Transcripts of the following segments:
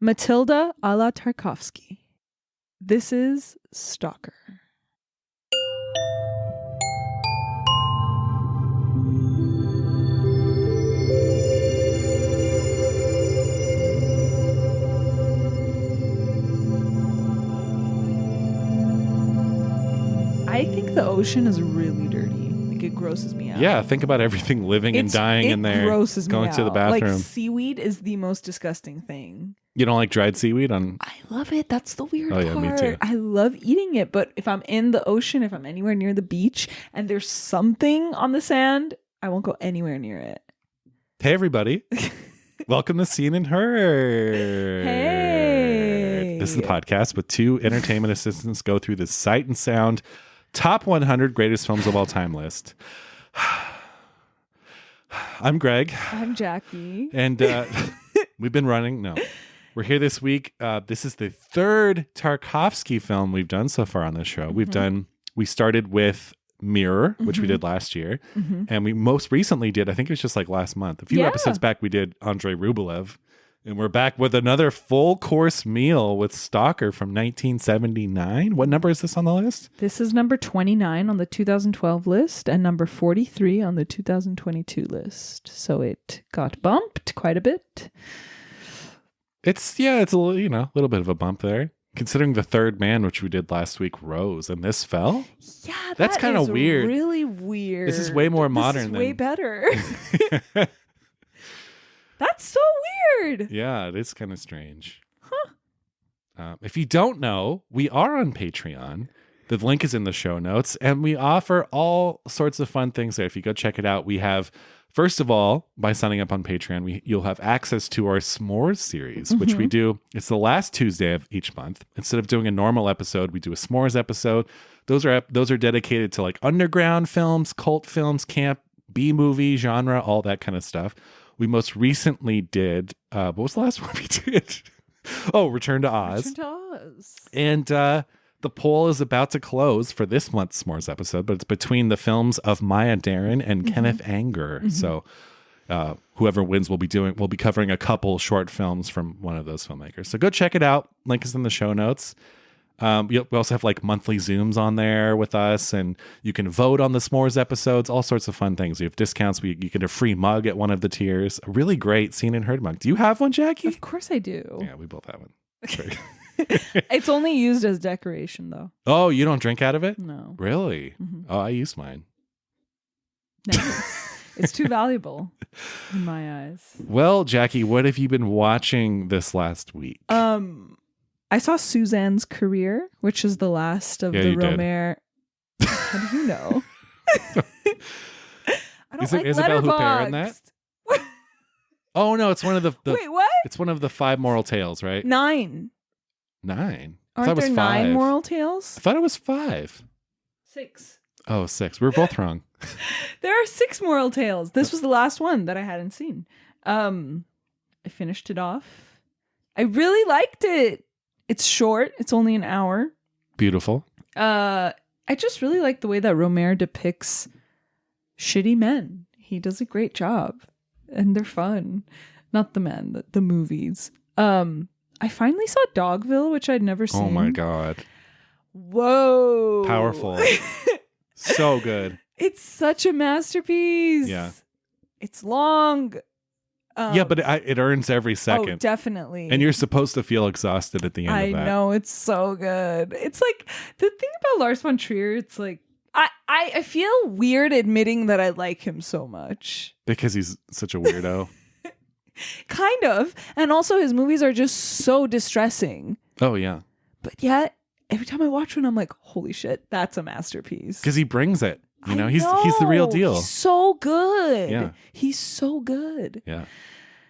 Matilda a la Tarkovsky. This is Stalker. I think the ocean is really dirty. Like, it grosses me out. Yeah, think about everything living and dying in there. It grosses me out. Going to the bathroom. Like, seaweed is the most disgusting thing. You don't like dried seaweed? I love it. That's the weird part. Yeah, me too. I love eating it, but if I'm in the ocean, if I'm anywhere near the beach, and there's something on the sand, I won't go anywhere near it. Hey, everybody. Welcome to Seen and Heard. Hey. This is the podcast with two entertainment assistants go through the Sight and Sound Top 100 Greatest Films of All Time list. I'm Greg. I'm Jackie. And we've been running. No, we're here this week. This is the third Tarkovsky film we've done so far on this show. We started with Mirror, which we did last year. And we most recently did, I think it was just like last month, a few episodes back, we did Andrei Rublev. And we're back with another full course meal with Stalker from 1979. What number is this on the list? This is number 29 on the 2012 list and number 43 on the 2022 list. So it got bumped quite a bit. It's a little bit of a bump there. Considering The Third Man, which we did last week, rose and this fell. Yeah, that's kind of weird. Really weird. This is way more modern. Way better. That's so weird. Yeah, it is kind of strange. Huh. If you don't know, we are on Patreon. The link is in the show notes, and we offer all sorts of fun things there. If you go check it out, we have, first of all, by signing up on Patreon, you'll have access to our S'mores series, which we do. It's the last Tuesday of each month. Instead of doing a normal episode, we do a S'mores episode. Those are dedicated to like underground films, cult films, camp, B-movie genre, all that kind of stuff. We most recently did, what was the last one we did? Oh, Return to Oz. Return to Oz. And the poll is about to close for this month's S'mores episode, but it's between the films of Maya Deren and Kenneth Anger. So whoever wins will be covering a couple short films from one of those filmmakers. So go check it out. Link is in the show notes. We also have like monthly Zooms on there with us, and you can vote on the S'mores episodes, all sorts of fun things. We have discounts. You get a free mug at one of the tiers. A really great Seen and Heard mug. Do you have one, Jackie? Of course I do. Yeah, we both have one. It's only used as decoration, though. Oh, you don't drink out of it? No. Really? Oh, I use mine. Nice. It's too valuable in my eyes. Well, Jackie, what have you been watching this last week? I saw Suzanne's Career, which is the last of the Romer. How do you know? I don't like Isabelle Letterboxd. Huppert in that? Oh no, it's one of the Wait, what? It's one of the 5 moral tales, right? 9. 9. Aren't there 9 moral tales? I thought it was 5. 6. Oh, 6. We were both wrong. There are 6 moral tales. This was the last one that I hadn't seen. I finished it off. I really liked it. It's short. It's only an hour. Beautiful. I just really like the way that Romer depicts shitty men. He does a great job. And they're fun. Not the men, the movies. I finally saw Dogville, which I'd never seen. Oh my God. Whoa. Powerful. So good. It's such a masterpiece. Yeah. It's long. Yeah, but it earns every second. Oh, definitely. And you're supposed to feel exhausted at the end of that. I know. It's so good. It's like, the thing about Lars von Trier, it's like, I feel weird admitting that I like him so much. Because he's such a weirdo. Kind of. And also his movies are just so distressing. Oh, yeah. But yet, every time I watch one, I'm like, holy shit, that's a masterpiece. Because he brings it. You know, he's the real deal. He's so good. Yeah. He's so good. Yeah.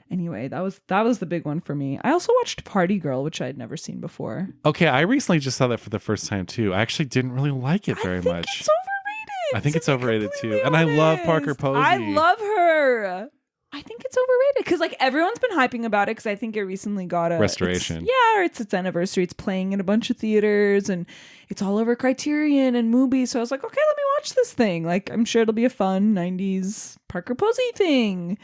Anyway, that was the big one for me. I also watched Party Girl, which I had never seen before. Okay, I recently just saw that for the first time too. I actually didn't really like it very much. It's overrated. I think it's overrated too. And I love Parker Posey. I love her. I think it's overrated because like everyone's been hyping about it because I think it recently got a restoration. Or it's its anniversary. It's playing in a bunch of theaters and it's all over Criterion and Mubi. So I was like, okay, let me watch this thing. Like I'm sure it'll be a fun 90s Parker Posey thing.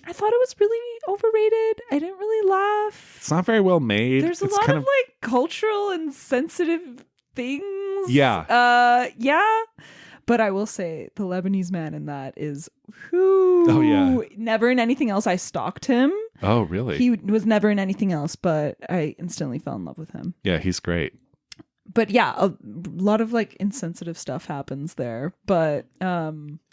I thought it was really overrated. I didn't really laugh. It's not very well made. There's a It's lot kind of like cultural and sensitive things. Yeah. Yeah. But I will say the Lebanese man in that is who. Oh, yeah. Never in anything else. I stalked him. Oh, really? He was never in anything else, but I instantly fell in love with him. Yeah, he's great. But yeah, a lot of like insensitive stuff happens there. But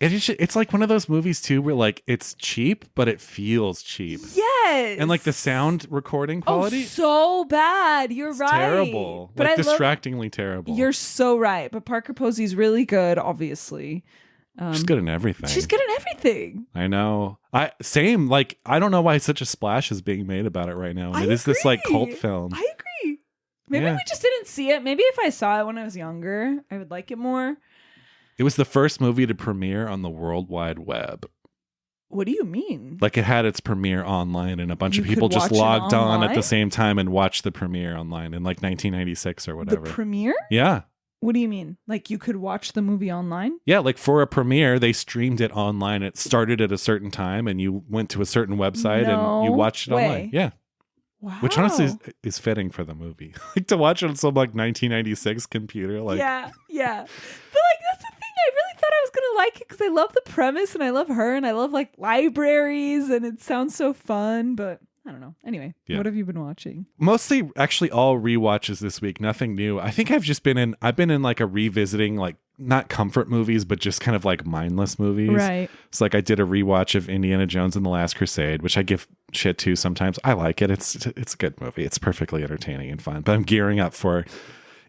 It's like one of those movies too where like it's cheap, but it feels cheap. yes. And like the sound recording quality, Oh, so bad. You're it's right. terrible. But Like I distractingly terrible. You're so right. But Parker Posey's really good, obviously. She's good in everything. She's good in everything. I know. Same. Like I don't know why such a splash is being made about it right now. And I it is this like agree. cult film. I agree. Maybe Yeah. we just didn't see it. Maybe if I saw it when I was younger, I would like it more. It was the first movie to premiere on the World Wide Web. What do you mean? Like it had its premiere online, and a bunch of You people could just watch it logged on at the online? same time and watched the premiere online in like 1996 or The whatever. premiere? Yeah. What do you mean? Like you could watch the movie online? Yeah, like for a premiere, they streamed it online. It started at a certain time, and you went to a certain website and you No watched it way. online. Yeah, Wow. which honestly is fitting for the movie. Like to watch it on some like 1996 computer. Like, yeah. But like that's the thing. I really thought I was gonna like it because I love the premise and I love her and I love like libraries and it sounds so fun. But I don't know. Anyway, Yeah. What have you been watching? mostly actually all rewatches this week. Nothing new. I think I've been in like a revisiting, like not comfort movies, but just kind of like mindless movies. Right. It's like I did a rewatch of Indiana Jones and the Last Crusade, which I give shit to sometimes. I like it. It's a good movie. It's perfectly entertaining and fun. But I'm gearing up for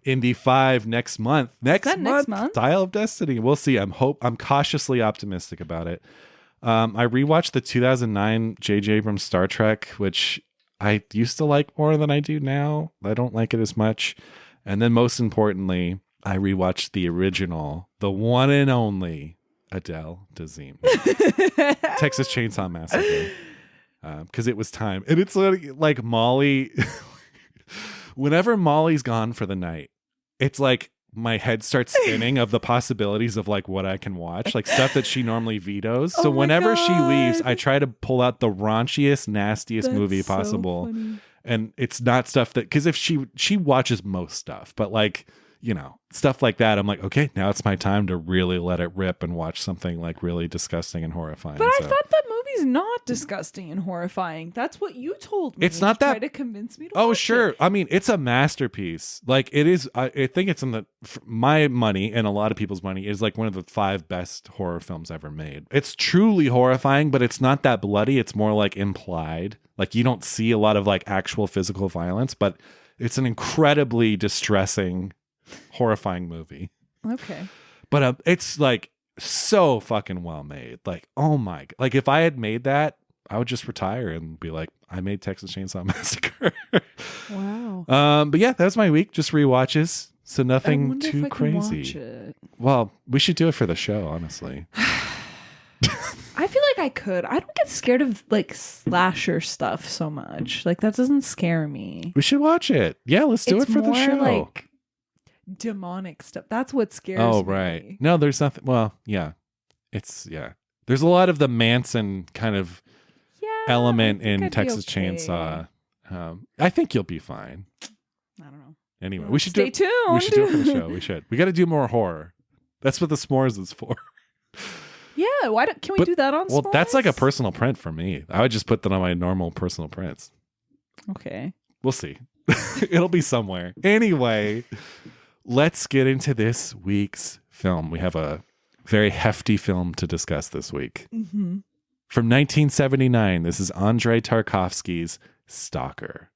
Indy 5 next month. Next month? Dial of Destiny. We'll see. I'm cautiously optimistic about it. I rewatched the 2009 J.J. Abrams Star Trek, which I used to like more than I do now. I don't like it as much. And then most importantly, I rewatched the original, the one and only Adele Dazeem, Texas Chainsaw Massacre, because it was time. And it's like Molly, whenever Molly's gone for the night, it's like my head starts spinning of the possibilities of like what I can watch, like stuff that she normally vetoes. So Oh my whenever she leaves, God. I try to pull out the raunchiest, nastiest That's movie so possible. funny. And it's not stuff that, because if she watches most stuff, but like, you know, stuff like that, I'm like, okay, now it's my time to really let it rip and watch something like really disgusting and horrifying. But I So- thought that movie's not disgusting and horrifying. That's what you told me. It's not to that- try to convince me to Oh, watch sure. it. I mean, it's a masterpiece. Like it is. I think it's my money and a lot of people's money is like one of the 5 best horror films ever made. It's truly horrifying, but it's not that bloody. It's more like implied. Like you don't see a lot of like actual physical violence, but it's an incredibly distressing, horrifying movie. Okay. But it's like so fucking well made. Like, oh my, like if I had made that, I would just retire and be like, I made Texas Chainsaw Massacre. Wow. But yeah, that was my week. Just rewatches. So I nothing wonder too if I can watch crazy. it. Well, we should do it for the show, honestly. I feel like I could. I don't get scared of like slasher stuff so much. Like that doesn't scare me. We should watch it. Yeah, let's do It's it for the more show. like demonic stuff. That's what scares me. Oh, right. No, there's nothing. Well, yeah. There's a lot of the Manson kind of Yeah, element I think in I'd be Texas okay. Chainsaw. I think you'll be fine. I don't know. Anyway, Well, we should stay do it. tuned. We should do it for the show. We should. We got to do more horror. That's what the s'mores is for. Yeah, why don't can we do that on Well, that's like a S'mores? personal print for me. I would just put that on my normal personal prints. Okay. We'll see. It'll be somewhere. Anyway, let's get into this week's film. We have a very hefty film to discuss this week. Mm-hmm. From 1979, this is Andrei Tarkovsky's Stalker.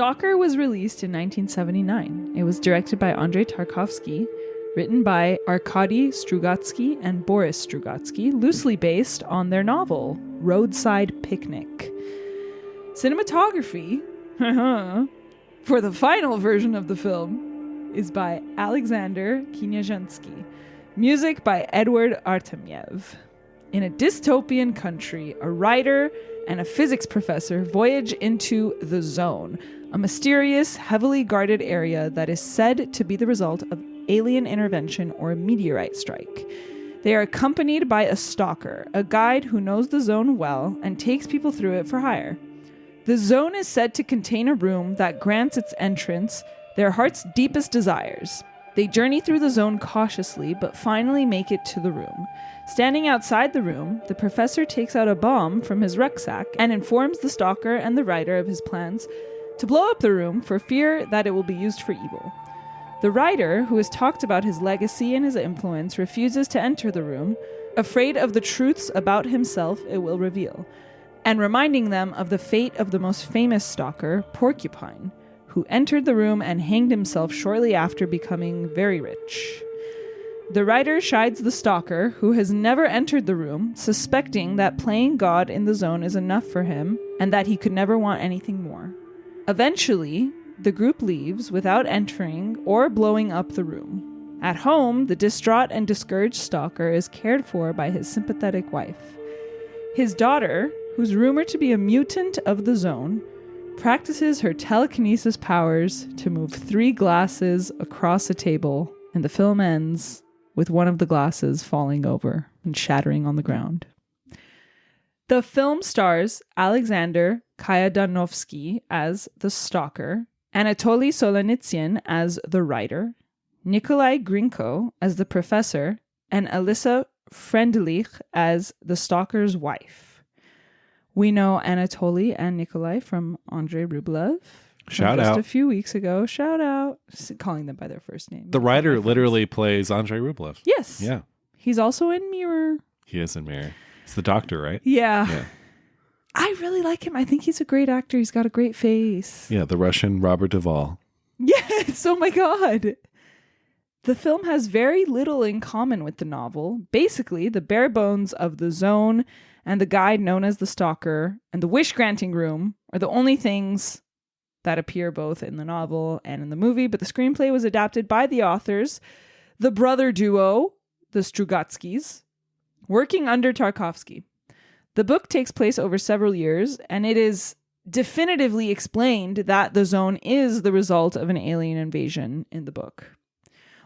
Stalker was released in 1979. It was directed by Andrei Tarkovsky, written by Arkady Strugatsky and Boris Strugatsky, loosely based on their novel, Roadside Picnic. Cinematography, for the final version of the film, is by Alexander Kniazhensky. Music by Edward Artemyev. In a dystopian country, a writer and a physics professor voyage into the Zone, a mysterious, heavily guarded area that is said to be the result of alien intervention or a meteorite strike. They are accompanied by a stalker, a guide who knows the Zone well and takes people through it for hire. The Zone is said to contain a room that grants its entrants their heart's deepest desires. They journey through the Zone cautiously, but finally make it to the room. Standing outside the room, the professor takes out a bomb from his rucksack and informs the stalker and the writer of his plans to blow up the room for fear that it will be used for evil. The writer, who has talked about his legacy and his influence, refuses to enter the room, afraid of the truths about himself it will reveal, and reminding them of the fate of the most famous stalker, Porcupine, who entered the room and hanged himself shortly after becoming very rich. The writer chides the stalker, who has never entered the room, suspecting that playing God in the Zone is enough for him and that he could never want anything more. Eventually, the group leaves without entering or blowing up the room. At home, the distraught and discouraged stalker is cared for by his sympathetic wife. His daughter, who's rumored to be a mutant of the Zone, practices her telekinesis powers to move 3 glasses across a table, and the film ends with one of the glasses falling over and shattering on the ground. The film stars Alexander Kayadanovsky as the stalker, Anatoly Solonitsyn as the writer, Nikolai Grinko as the professor, and Alyssa Friendlich as the stalker's wife. We know Anatoly and Nikolai from Andrei Rublev. Shout out. Just a few weeks ago. Shout out. Just calling them by their first name. The writer literally plays Andrei Rublev. Yes. Yeah. He's also in Mirror. He is in Mirror. He's the doctor, right? Yeah. I really like him. I think he's a great actor. He's got a great face. Yeah, the Russian Robert Duvall. Yes. Oh my God. The film has very little in common with the novel. Basically, the bare bones of the Zone and the guide known as the Stalker and the wish-granting room are the only things that appear both in the novel and in the movie, but the screenplay was adapted by the authors, the brother duo, the Strugatskys, working under Tarkovsky. The book takes place over several years, and it is definitively explained that the Zone is the result of an alien invasion in the book.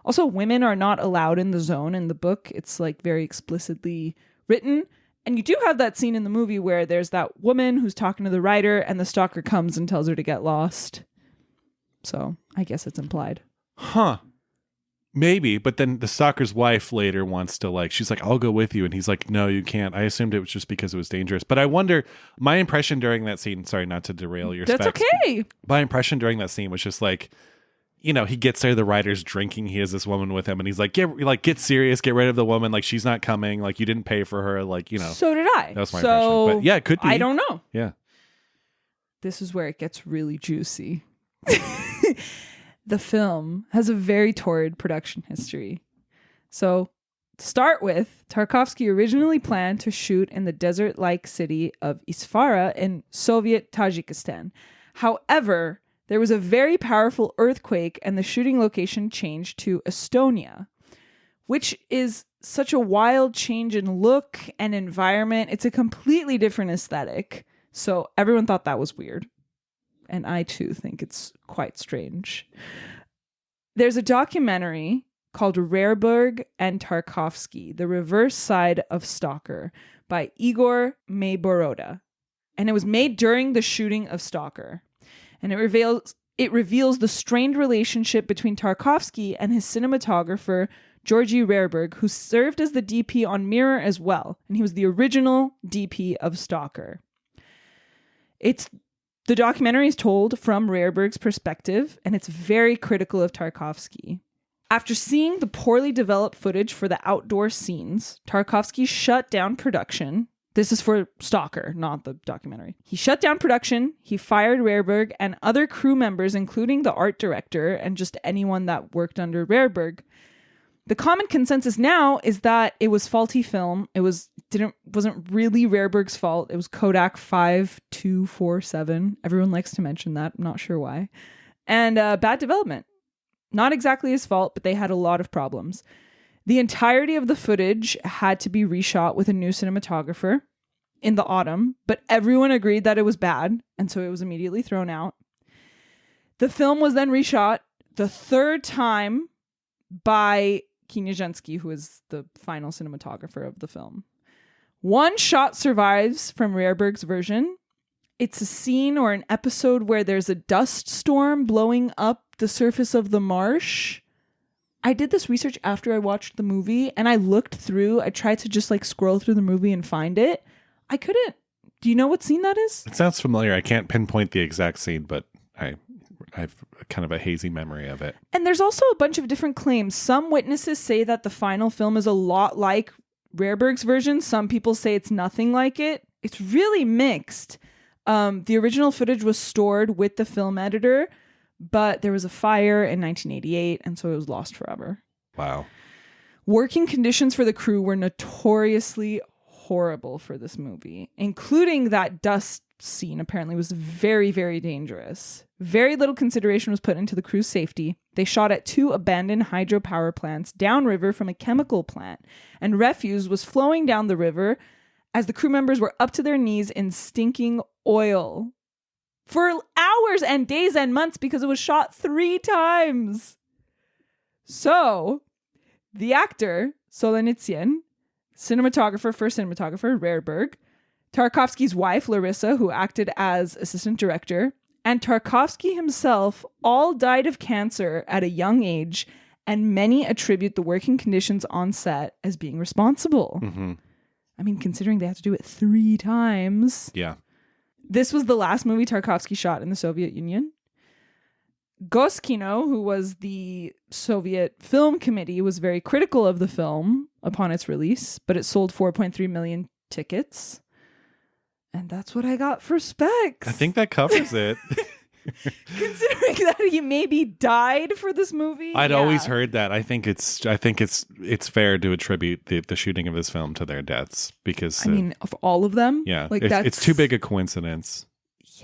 Also, women are not allowed in the Zone in the book. It's like very explicitly written. And you do have that scene in the movie where there's that woman who's talking to the writer and the stalker comes and tells her to get lost. So I guess it's implied. Huh. Maybe, but then the stalker's wife later wants to she's like, I'll go with you. And he's like, no, you can't. I assumed it was just because it was dangerous. But I wonder, my impression during that scene, sorry, not to derail your That's specs, okay. My impression during that scene was just he gets there, the writer's drinking, he has this woman with him, and he's like, get serious, get rid of the woman, she's not coming, you didn't pay for her, So did I. That was my impression. But yeah, it could be. I don't know. Yeah. This is where it gets really juicy. The film has a very torrid production history. So, to start with, Tarkovsky originally planned to shoot in the desert-like city of Isfara in Soviet Tajikistan. However, there was a very powerful earthquake and the shooting location changed to Estonia, which is such a wild change in look and environment. It's a completely different aesthetic. So everyone thought that was weird. And I too think it's quite strange. There's a documentary called Rarberg and Tarkovsky, The Reverse Side of Stalker by Igor Mayboroda. And it was made during the shooting of Stalker. And it reveals the strained relationship between Tarkovsky and his cinematographer, Georgy Rarberg, who served as the DP on Mirror as well. And he was the original DP of Stalker. The documentary is told from Rarberg's perspective, and it's very critical of Tarkovsky. After seeing the poorly developed footage for the outdoor scenes, Tarkovsky shut down production, This is for Stalker, not the documentary. He shut down production. He fired Rehberg and other crew members, including the art director and just anyone that worked under Rehberg. The common consensus now is that it was faulty film. It wasn't really Rehberg's fault. It was Kodak 5247. Everyone likes to mention that. I'm not sure why. And bad development. Not exactly his fault, but they had a lot of problems. The entirety of the footage had to be reshot with a new cinematographer in the autumn, but everyone agreed that it was bad, and so it was immediately thrown out. The film was then reshot the third time by Kniazenski, who is the final cinematographer of the film. One shot survives from Rehberg's version. It's a scene or an episode where there's a dust storm blowing up the surface of the marsh. I did this research after I watched the movie, and I looked through. I tried to just like scroll through the movie and find it. I couldn't. Do you know what scene that is? It sounds familiar. I can't pinpoint the exact scene, but I've kind of a hazy memory of it. And there's also a bunch of different claims. Some witnesses say that the final film is a lot like Rehberg's version. Some people say it's nothing like it. It's really mixed. The original footage was stored with the film editor, but there was a fire in 1988, and so it was lost forever. Wow. Working conditions for the crew were notoriously horrible for this movie, including that dust scene apparently was very, very dangerous. Very little consideration was put into the crew's safety. They shot at 2 abandoned hydropower plants downriver from a chemical plant, and refuse was flowing down the river as the crew members were up to their knees in stinking oil for hours and days and months because it was shot 3 times. So, the actor, Solzhenitsyn, first cinematographer, Rehberg, Tarkovsky's wife, Larissa, who acted as assistant director, and Tarkovsky himself all died of cancer at a young age, and many attribute the working conditions on set as being responsible. Mm-hmm. I mean, considering they had to do it 3 times. Yeah. This was the last movie Tarkovsky shot in the Soviet Union. Goskino, who was the Soviet Film Committee, was very critical of the film upon its release, but it sold 4.3 million tickets. And that's what I got for specs. I think that covers it. Considering that he maybe died for this movie. I'd always heard that. I think it's fair to attribute the shooting of this film to their deaths because I mean, of all of them. Yeah, like it's too big a coincidence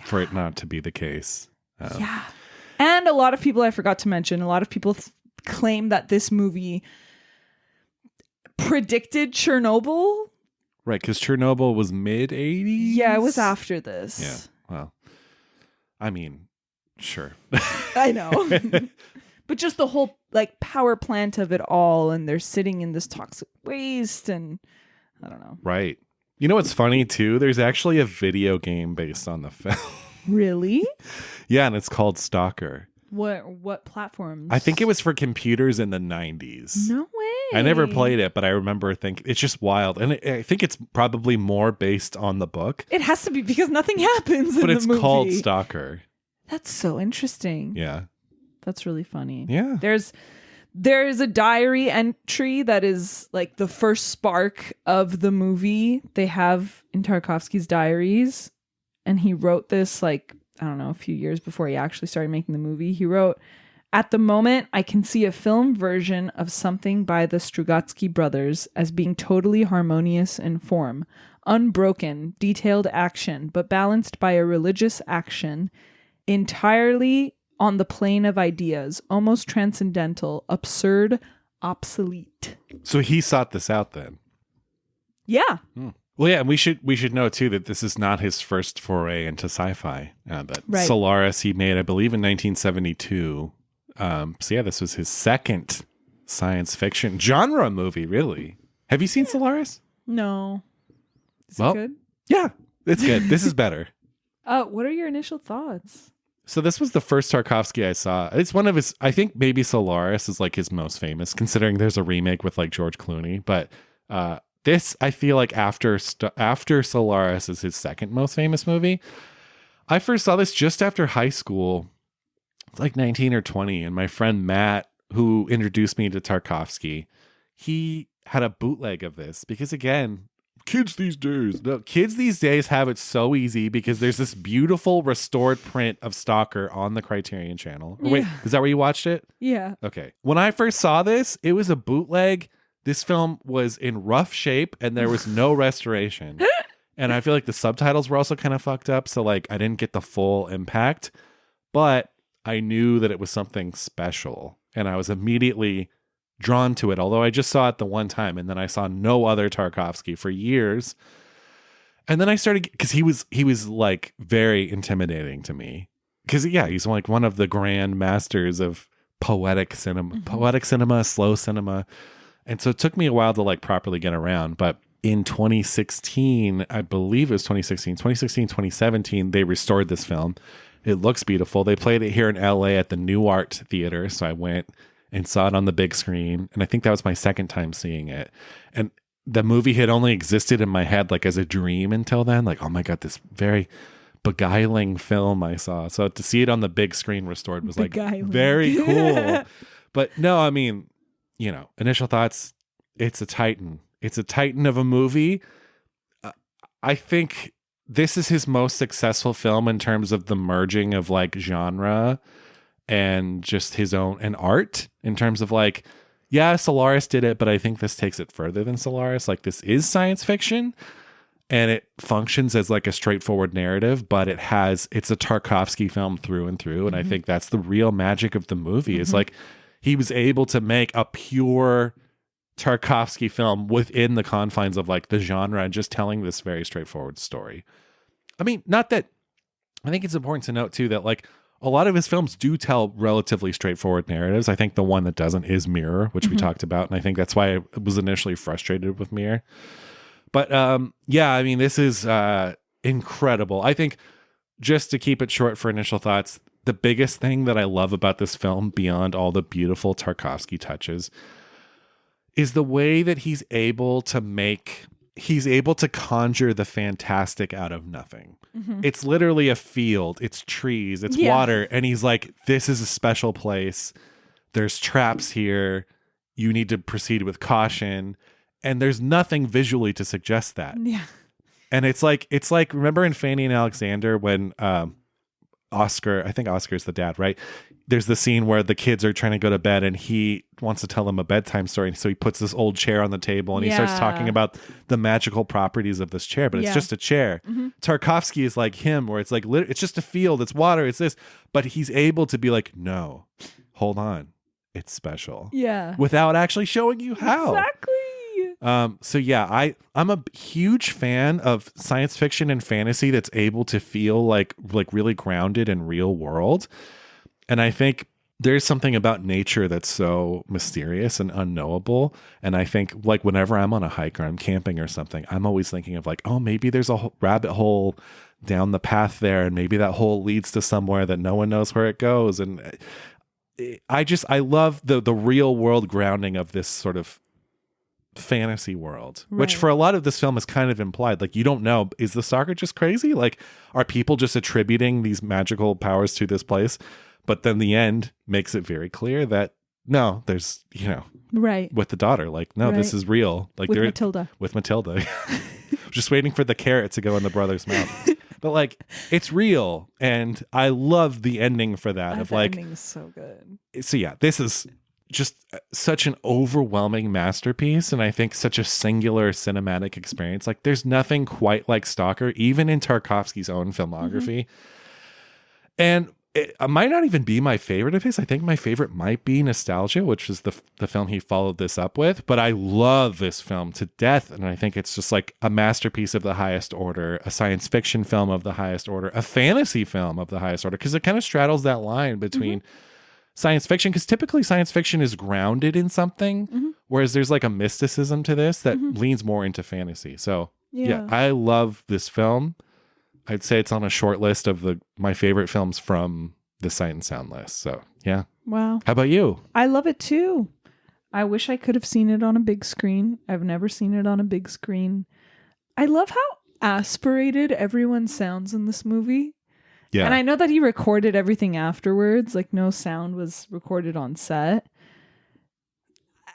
for it not to be the case. Yeah, and a lot of people, I forgot to mention, a lot of people claim that this movie predicted Chernobyl. Right, because Chernobyl was mid-'80s. Yeah, it was after this. Yeah, well, I mean, sure. I know. But just the whole like power plant of it all, and they're sitting in this toxic waste, and I don't know. Right. You know what's funny too? There's actually a video game based on the film. Really? Yeah, and it's called Stalker. What platforms? I think it was for computers in the 90s. No way. I never played it, but I remember thinking it's just wild. And I think it's probably more based on the book. It has to be because nothing happens in the movie. But it's called Stalker. That's so interesting. Yeah. That's really funny. Yeah. There's a diary entry that is like the first spark of the movie they have in Tarkovsky's diaries. And he wrote this like, I don't know, a few years before he actually started making the movie. He wrote, "At the moment, I can see a film version of something by the Strugatsky brothers as being totally harmonious in form, unbroken, detailed action, but balanced by a religious action, entirely on the plane of ideas, almost transcendental, absurd, obsolete." So he sought this out then. Yeah. Well, yeah, and we should know too that this is not his first foray into sci-fi. That Right. Solaris he made, I believe, in 1972. So yeah, this was his second science fiction genre movie. Really? Have you seen Solaris? No. Is Well, it good? Yeah, it's good. This is better. What are your initial thoughts? So this was the first Tarkovsky I saw. It's one of his. I think maybe Solaris is like his most famous, considering there's a remake with like George Clooney. But this, I feel like after Solaris is his second most famous movie. I first saw this just after high school, like 19 or 20, and my friend Matt, who introduced me to Tarkovsky, he had a bootleg of this because again, kids these days. No, kids these days have it so easy because there's this beautiful restored print of Stalker on the Criterion channel. Or wait, is that where you watched it? Yeah. Okay. When I first saw this, it was a bootleg. This film was in rough shape and there was no restoration. And I feel like the subtitles were also kind of fucked up. So like I didn't get the full impact, but I knew that it was something special and I was immediately drawn to it. Although I just saw it the one time and then I saw no other Tarkovsky for years. And then I started, because he was like very intimidating to me. Because yeah, he's like one of the grand masters of poetic cinema, slow cinema. And so it took me a while to like properly get around. But in 2016, I believe it was 2017, they restored this film. It looks beautiful. They played it here in LA at the New Art Theater. So I went and saw it on the big screen. And I think that was my second time seeing it. And the movie had only existed in my head like as a dream until then. Like, oh my God, this very beguiling film I saw. So to see it on the big screen restored was like very cool. But no, I mean, you know, initial thoughts, it's a titan. It's a titan of a movie. I think this is his most successful film in terms of the merging of like genre and just his own and art in terms of like, yeah, Solaris did it, but I think this takes it further than Solaris. Like this is science fiction and it functions as like a straightforward narrative, but it's a Tarkovsky film through and through. And I think that's the real magic of the movie is like he was able to make a pure Tarkovsky film within the confines of like the genre and just telling this very straightforward story. I mean, not that I think it's important to note too that like a lot of his films do tell relatively straightforward narratives. I think the one that doesn't is Mirror, which we talked about. And I think that's why I was initially frustrated with Mirror. But yeah, I mean, this is incredible. I think just to keep it short for initial thoughts, the biggest thing that I love about this film beyond all the beautiful Tarkovsky touches is the way that he's able to conjure the fantastic out of nothing. It's literally a field, it's trees, it's water. And he's like, this is a special place. There's traps here. You need to proceed with caution. And there's nothing visually to suggest that. Yeah. And it's like, remember in Fanny and Alexander when Oscar, I think Oscar's the dad, right? There's the scene where the kids are trying to go to bed and he wants to tell them a bedtime story. So he puts this old chair on the table and he starts talking about the magical properties of this chair, but it's just a chair. Tarkovsky is like him, where it's like, it's just a field, it's water, it's this, but he's able to be like, no, hold on, it's special. Yeah. Without actually showing you how. Exactly. So yeah, I'm a huge fan of science fiction and fantasy that's able to feel like really grounded in real world. And I think there's something about nature that's so mysterious and unknowable. And I think like whenever I'm on a hike or I'm camping or something, I'm always thinking of like, oh, maybe there's a rabbit hole down the path there. And maybe that hole leads to somewhere that no one knows where it goes. And I love the real world grounding of this sort of fantasy world, which for a lot of this film is kind of implied. Like, you don't know, is the Stalker just crazy? Like, are people just attributing these magical powers to this place? But then the end makes it very clear that no, there's, you know, with the daughter, like, no, this is real. Like with Matilda. Just waiting for the carrot to go in the brother's mouth. But like, it's real. And I love the ending for that. Of like, ending is so good. So yeah, this is just such an overwhelming masterpiece. And I think such a singular cinematic experience. Like, there's nothing quite like Stalker, even in Tarkovsky's own filmography. And it might not even be my favorite of his. I think my favorite might be Nostalgia, which is the film he followed this up with. But I love this film to death. And I think it's just like a masterpiece of the highest order, a science fiction film of the highest order, a fantasy film of the highest order, because it kind of straddles that line between science fiction, because typically science fiction is grounded in something, whereas there's like a mysticism to this that leans more into fantasy. So yeah, I love this film. I'd say it's on a short list of my favorite films from the Sight and Sound list. So yeah. Wow. How about you? I love it too. I wish I could have seen it on a big screen. I've never seen it on a big screen. I love how aspirated everyone sounds in this movie. Yeah. And I know that he recorded everything afterwards. Like, no sound was recorded on set.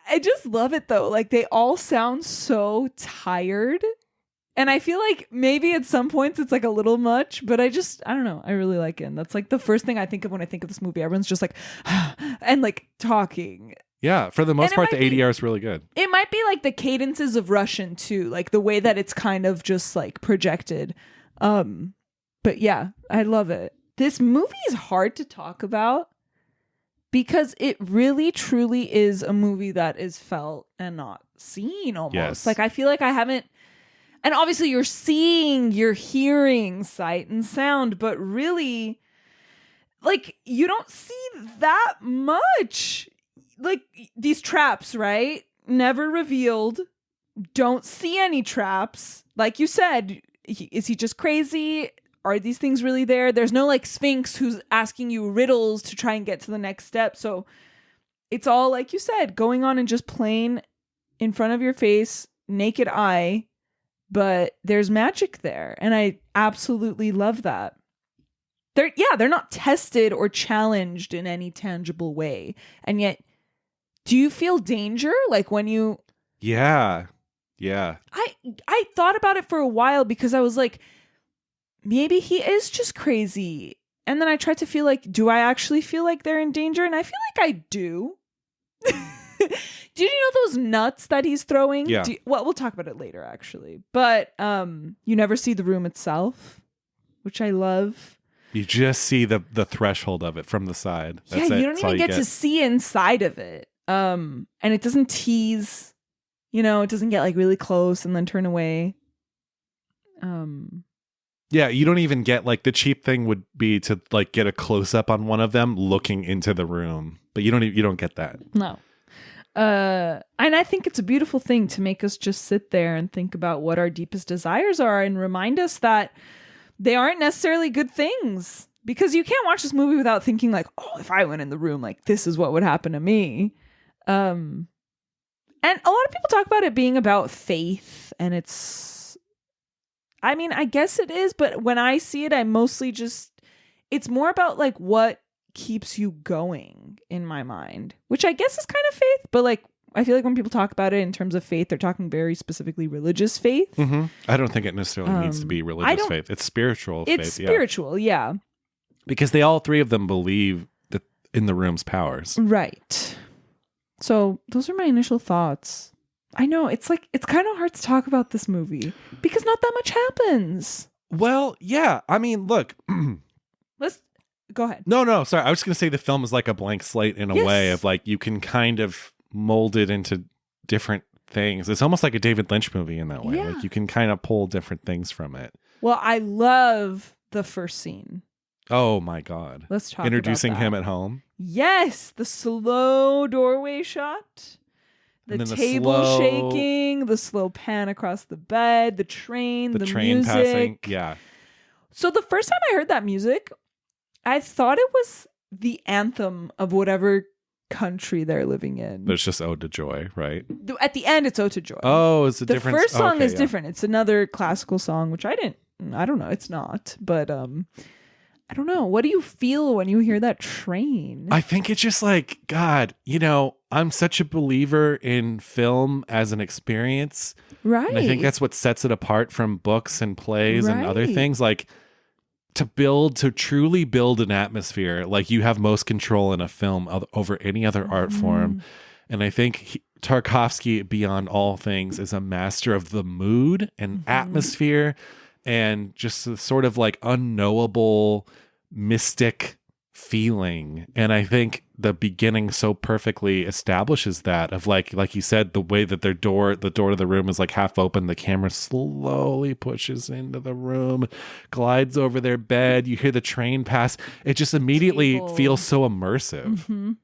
I just love it though. Like, they all sound so tired And I feel like maybe at some points it's like a little much, but I don't know. I really like it. And that's like the first thing I think of when I think of this movie. Everyone's just like, and like talking. Yeah, for the most part, the might be- ADR is really good. It might be like the cadences of Russian too, like the way that it's kind of just like projected. But yeah, I love it. This movie is hard to talk about because it really truly is a movie that is felt and not seen almost. Yes. Like I feel like I haven't, and obviously you're hearing sight and sound, but really like you don't see that much. Like these traps, right? Never revealed. Don't see any traps. Like you said, is he just crazy? Are these things really there? There's no like Sphinx who's asking you riddles to try and get to the next step. So it's all, like you said, going on and just plain in front of your face, naked eye. But there's magic there. And I absolutely love that. They're not tested or challenged in any tangible way. And yet, do you feel danger? Like when you... Yeah. I thought about it for a while because I was like, maybe he is just crazy. And then I tried to feel like, do I actually feel like they're in danger? And I feel like I do. Do you know those nuts that he's throwing? Yeah. Well, we'll talk about it later, actually. But you never see the room itself, which I love. You just see the threshold of it from the side. That's you it. don't That's all even get to see inside of it. And it doesn't tease, it doesn't get like really close and then turn away. Yeah, you don't even get like the cheap thing would be to like get a close up on one of them looking into the room, but you don't get that. No. And I think it's a beautiful thing to make us just sit there and think about what our deepest desires are and remind us that they aren't necessarily good things, because you can't watch this movie without thinking like, oh, if I went in the room, like this is what would happen to me. And a lot of people talk about it being about faith, and I guess it is, but when I see it, it's more about like what keeps you going in my mind, which I guess is kind of faith, but like I feel like when people talk about it in terms of faith, they're talking very specifically religious faith. Mm-hmm. I don't think it necessarily needs to be religious faith. It's spiritual faith. It's spiritual, yeah. Because they all three of them believe that in the room's powers. Right. So those are my initial thoughts. I know it's kind of hard to talk about this movie because not that much happens. Well, yeah. I mean, look. Let's go ahead. No. Sorry. I was just going to say the film is like a blank slate in a way of like you can kind of mold it into different things. It's almost like a David Lynch movie in that way. Yeah. Like you can kind of pull different things from it. Well, I love the first scene. Oh my God. Let's talk Introducing about that. him at home. Yes. The slow doorway shot. The table shaking, the slow pan across the bed, the train, the train music. passing. Yeah. So the first time I heard that music, I thought it was the anthem of whatever country they're living in. But it's just Ode to Joy, right? At the end, it's Ode to Joy. Oh, it's a different... The first song is yeah. different. It's another classical song, which I don't know. It's not. But I don't know. What do you feel when you hear that train? I think it's just like, God, I'm such a believer in film as an experience. Right. And I think that's what sets it apart from books and plays and other Right. things. Like to truly build an atmosphere, like you have most control in a film over any other art form. And I think Tarkovsky, beyond all things, is a master of the mood and atmosphere and just a sort of like unknowable, mystic feeling. And I think the beginning so perfectly establishes that of like you said, the way that the door to the room is like half open, the camera slowly pushes into the room, glides over their bed, you hear the train pass. It just immediately feels so immersive.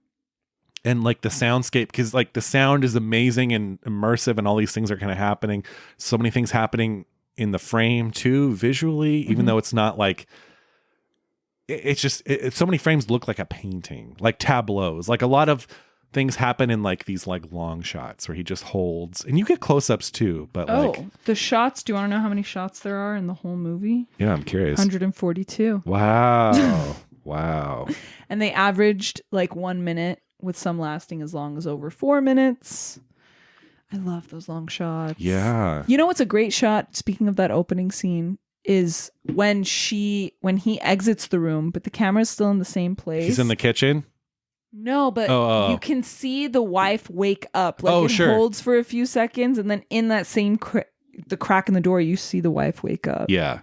And like the soundscape, because like the sound is amazing and immersive and all these things are kind of happening. So many things happening in the frame too, visually, even though it's not like, it's just so many frames look like a painting, like tableaus. Like a lot of things happen in like these like long shots where he just holds, and you get close-ups too. But the shots. Do you want to know how many shots there are in the whole movie? Yeah, I'm curious. 142. Wow. Wow. And they averaged like 1 minute, with some lasting as long as over 4 minutes. I love those long shots. Yeah. You know what's a great shot, speaking of that opening scene, is when he exits the room, but the camera's still in the same place. He's in the kitchen? No, but you can see the wife wake up. Like holds for a few seconds, and then in that same the crack in the door, you see the wife wake up. Yeah.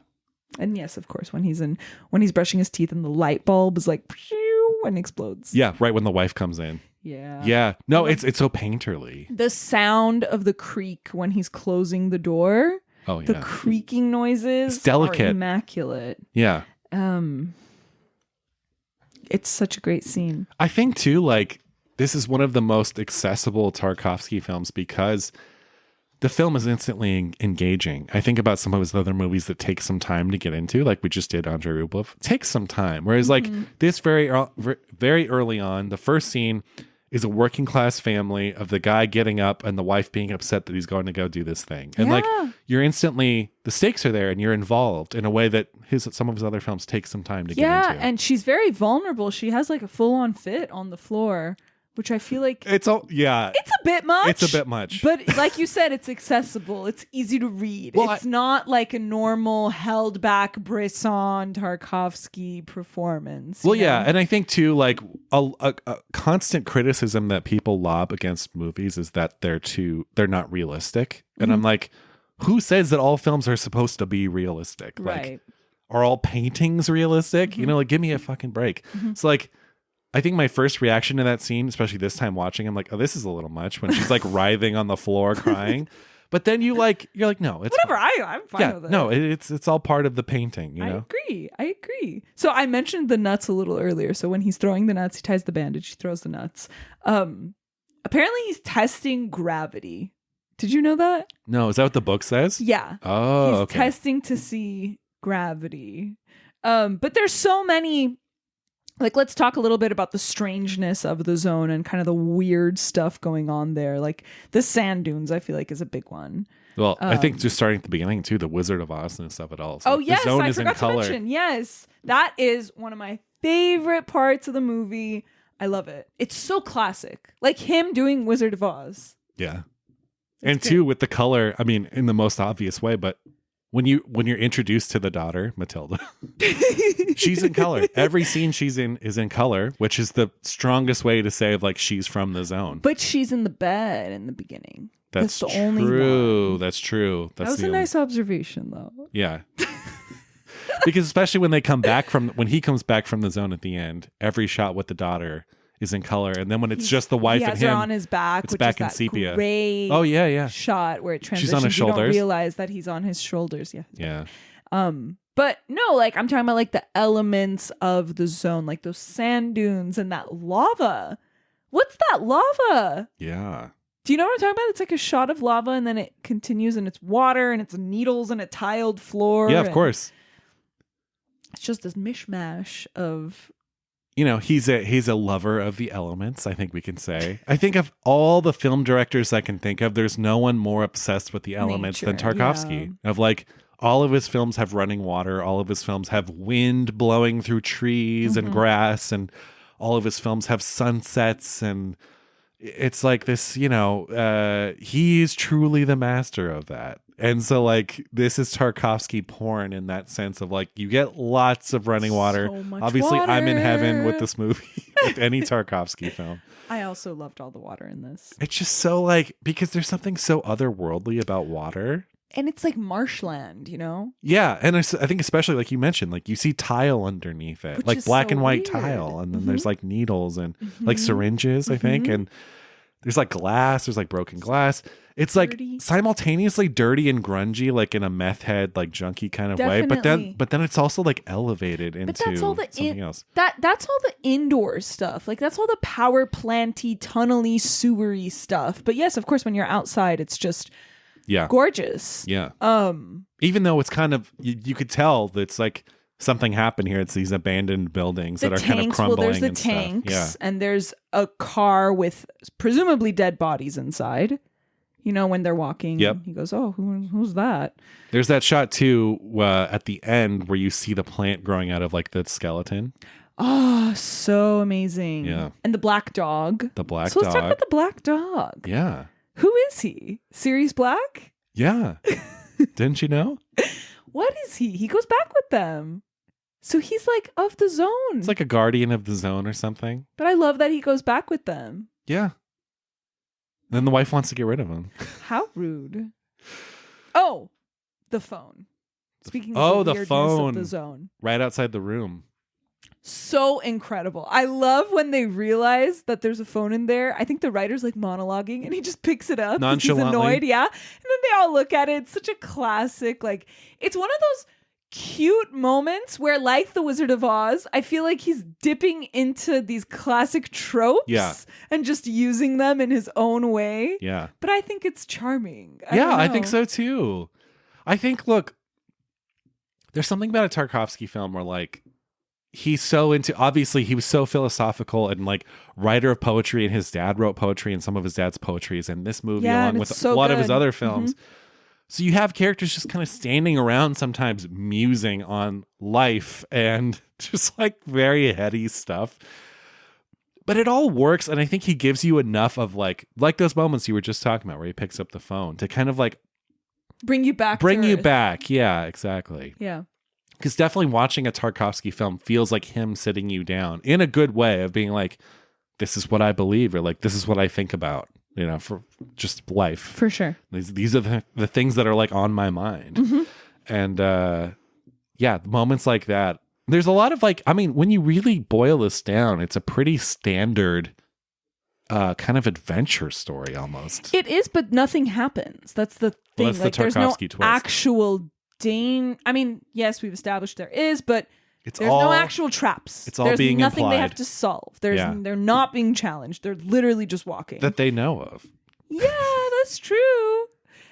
And yes, of course, when he's brushing his teeth and the light bulb is like and explodes. Yeah, right when the wife comes in. Yeah. Yeah. No, it's so painterly. The sound of the creak when he's closing the door. Oh yeah. The creaking noises it's delicate. Are immaculate. Yeah. It's such a great scene. I think too, like, this is one of the most accessible Tarkovsky films because the film is instantly engaging. I think about some of his other movies that take some time to get into, like we just did Andrei Rublev. It takes some time. Whereas like this very early on, the first scene is a working class family of the guy getting up and the wife being upset that he's going to go do this thing. And like you're instantly, the stakes are there and you're involved in a way that some of his other films take some time to get into. Yeah, and she's very vulnerable. She has like a full-on fit on the floor, which I feel like it's a bit much. It's a bit much. But like you said, it's accessible. It's easy to read. Well, it's not like a normal held back Bresson Tarkovsky performance. Well, yeah. And I think too, like a constant criticism that people lob against movies is that they're not realistic. And I'm like, who says that all films are supposed to be realistic? Right. Like, are all paintings realistic? You know, like give me a fucking break. So like, I think my first reaction to that scene, especially this time watching, I'm like, oh, this is a little much when she's like writhing on the floor crying. But then you're like, no, it's whatever. I'm fine with it. No, it's all part to the painting, you know? I agree. So I mentioned the nuts a little earlier. So when he's throwing the nuts, he ties the bandage, he throws the nuts. Apparently he's testing gravity. Did you know that? No, is that what the book says? Yeah. Oh, he's okay. testing to see gravity. But there's so many. Like, let's talk a little bit about the strangeness of the zone and kind of the weird stuff going on there. Like the sand dunes, I feel like is a big one. Well, I think just starting at the beginning too, the Wizard of Oz and stuff at all. So yes, the zone I is forgot in color. to mention. Yes, that is one of my favorite parts of the movie. I love it. It's so classic, like him doing Wizard of Oz. Yeah, and too with the color. I mean, in the most obvious way, but when you're introduced to the daughter Matilda, she's in color. Every scene she's in is in color, which is the strongest way to say of like she's from the zone. But she's in the bed in the beginning. That's the true. only one. That's true. That was a nice observation, though. Yeah. Because especially when he comes back from the zone at the end, every shot with the daughter is in color, and then when it's just the wife and him, her on his back, it's which back is in that sepia. Great shot where it transitions. She's on his shoulders. You don't realize that he's on his shoulders. Yeah. But no, like I'm talking about like the elements of the zone, like those sand dunes and that lava. What's that lava? Yeah. Do you know what I'm talking about? It's like a shot of lava, and then it continues, and it's water, and it's needles, and a tiled floor. Yeah, of course. It's just this mishmash of. You know, he's a lover of the elements, I think we can say. I think of all the film directors I can think of, there's no one more obsessed with the elements than Tarkovsky. Yeah. Of like, all of his films have running water, all of his films have wind blowing through trees and grass, and all of his films have sunsets, and it's like this, you know, he's truly the master of that. And so like this is Tarkovsky porn in that sense of like you get lots of running water. So much Obviously water. I'm in heaven with this movie, with any Tarkovsky film. I also loved all the water in this. It's just so like, because there's something so otherworldly about water. And it's like marshland, you know? Yeah. And I think especially like you mentioned, like you see tile underneath it, which like black so and white weird. tile. And then there's like needles and like syringes, I think. And there's like glass, there's like broken glass. It's dirty. Like simultaneously dirty and grungy, like in a meth head, like junky kind of way. But then it's also like elevated into something else. That's all the indoor stuff. Like that's all the power planty, tunnely, sewery stuff. But yes, of course, when you're outside, it's just gorgeous. Yeah. Even though it's kind of you could tell that it's like something happened here. It's these abandoned buildings that are kind of crumbling. Well, there's the and tanks, and there's a car with presumably dead bodies inside. You know, when they're walking, he goes, "Oh, who's that?" There's that shot too at the end where you see the plant growing out of like the skeleton. Oh, so amazing! Yeah, and the black dog. The black dog. So dog. let's talk about the black dog. Yeah, Who is he? Sirius Black? Yeah. Didn't you know? What is he? He goes back with them. So he's like of the zone. It's like a guardian of the zone or something. But I love that he goes back with them. Yeah. Then the wife wants to get rid of him. How rude. Oh, the phone. Speaking of the weirdness phone. of the zone. Right outside the room. So incredible. I love when they realize that there's a phone in there. I think the writer's like monologuing and he just picks it up. Nonchalantly. He's annoyed, yeah. And then they all look at it. It's such a classic. Like, it's one of those cute moments where, like the Wizard of Oz, I feel like he's dipping into these classic tropes and just using them in his own way. Yeah. But I think it's charming. I think so too. I think, look, there's something about a Tarkovsky film where, like, he's so into, obviously he was so philosophical and like writer of poetry, and his dad wrote poetry, and some of his dad's poetry is in this movie along with a lot of his other films. So you have characters just kind of standing around sometimes musing on life and just like very heady stuff. But it all works, and I think he gives you enough of like those moments you were just talking about where he picks up the phone to kind of like bring you back. Yeah, exactly. Yeah. Because definitely watching a Tarkovsky film feels like him sitting you down in a good way of being like, this is what I believe, or like, this is what I think about, you know, for just life. For sure. These are the things that are like on my mind. And moments like that. There's a lot of like, I mean, when you really boil this down, it's a pretty standard kind of adventure story almost. It is, but nothing happens. That's the thing. Well, that's like, the there's no Tarkovsky twist. actual I mean, yes, we've established there is, but there's no actual traps. It's all there's being nothing implied. They have to solve. They're not being challenged. They're literally just walking. That they know of. Yeah, that's true.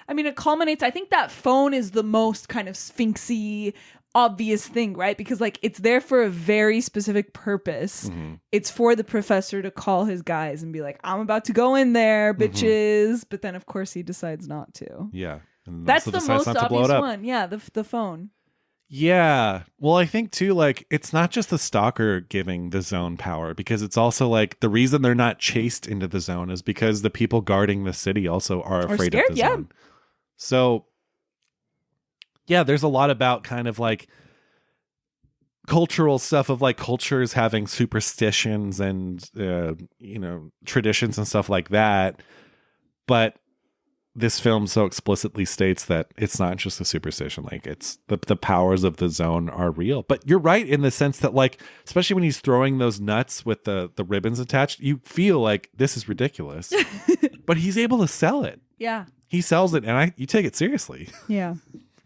I mean, it culminates. I think that phone is the most kind of sphinxy, obvious thing, right? Because like it's there for a very specific purpose. It's for the professor to call his guys and be like, I'm about to go in there, bitches. But then of course he decides not to. Yeah. And that's the most obvious one. one. Yeah, the phone. Yeah. Well, I think too, like, it's not just the stalker giving the zone power, because it's also like the reason they're not chased into the zone is because the people guarding the city also are afraid of the zone. So, yeah, there's a lot about kind of like cultural stuff of like cultures having superstitions and, traditions and stuff like that. But this film so explicitly states that it's not just a superstition. Like, it's the powers of the zone are real. But you're right in the sense that, like, especially when he's throwing those nuts with the ribbons attached, you feel like this is ridiculous. But he's able to sell it. Yeah. He sells it, and you take it seriously. Yeah.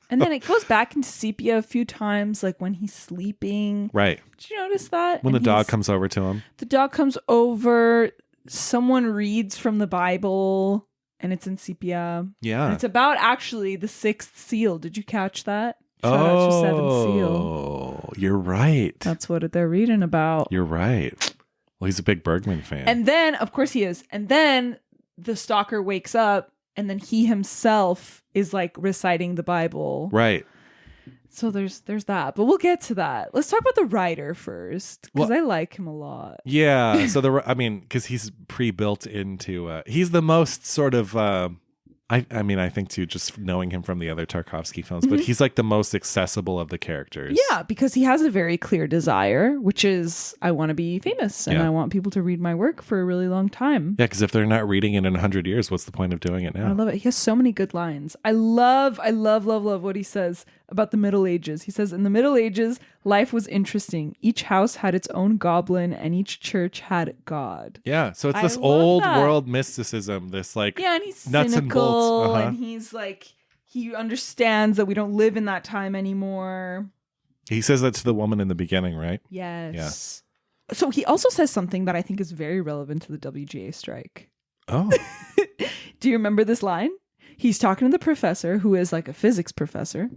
And then it goes back into sepia a few times, like when he's sleeping. Right. Did you notice that? When the dog comes over to him. The dog comes over. Someone reads from the Bible. And it's in sepia. Yeah. And it's about actually the sixth seal. Did you catch that? Shout out to Seventh Seal. You're right. That's what they're reading about. You're right. Well, he's a big Bergman fan. And then, of course he is. And then the stalker wakes up and then he himself is like reciting the Bible. Right. So there's that. But we'll get to that. Let's talk about the writer first. Because I like him a lot. Yeah. So because he's pre-built into, he's the most sort of, I think too, just knowing him from the other Tarkovsky films, but he's like the most accessible of the characters. Yeah, because he has a very clear desire, which is I want to be famous and I want people to read my work for a really long time. Yeah, because if they're not reading it in 100 years, what's the point of doing it now? I love it. He has so many good lines. I love what he says about the Middle Ages. He says, in the Middle Ages, life was interesting. Each house had its own goblin and each church had God. Yeah, so it's this old world mysticism, this like and he's nuts cynical and bolts. and he's like, he understands that we don't live in that time anymore. He says that to the woman in the beginning, right? Yes. Yeah. So he also says something that I think is very relevant to the WGA strike. Oh. Do you remember this line? He's talking to the professor, who is like a physics professor.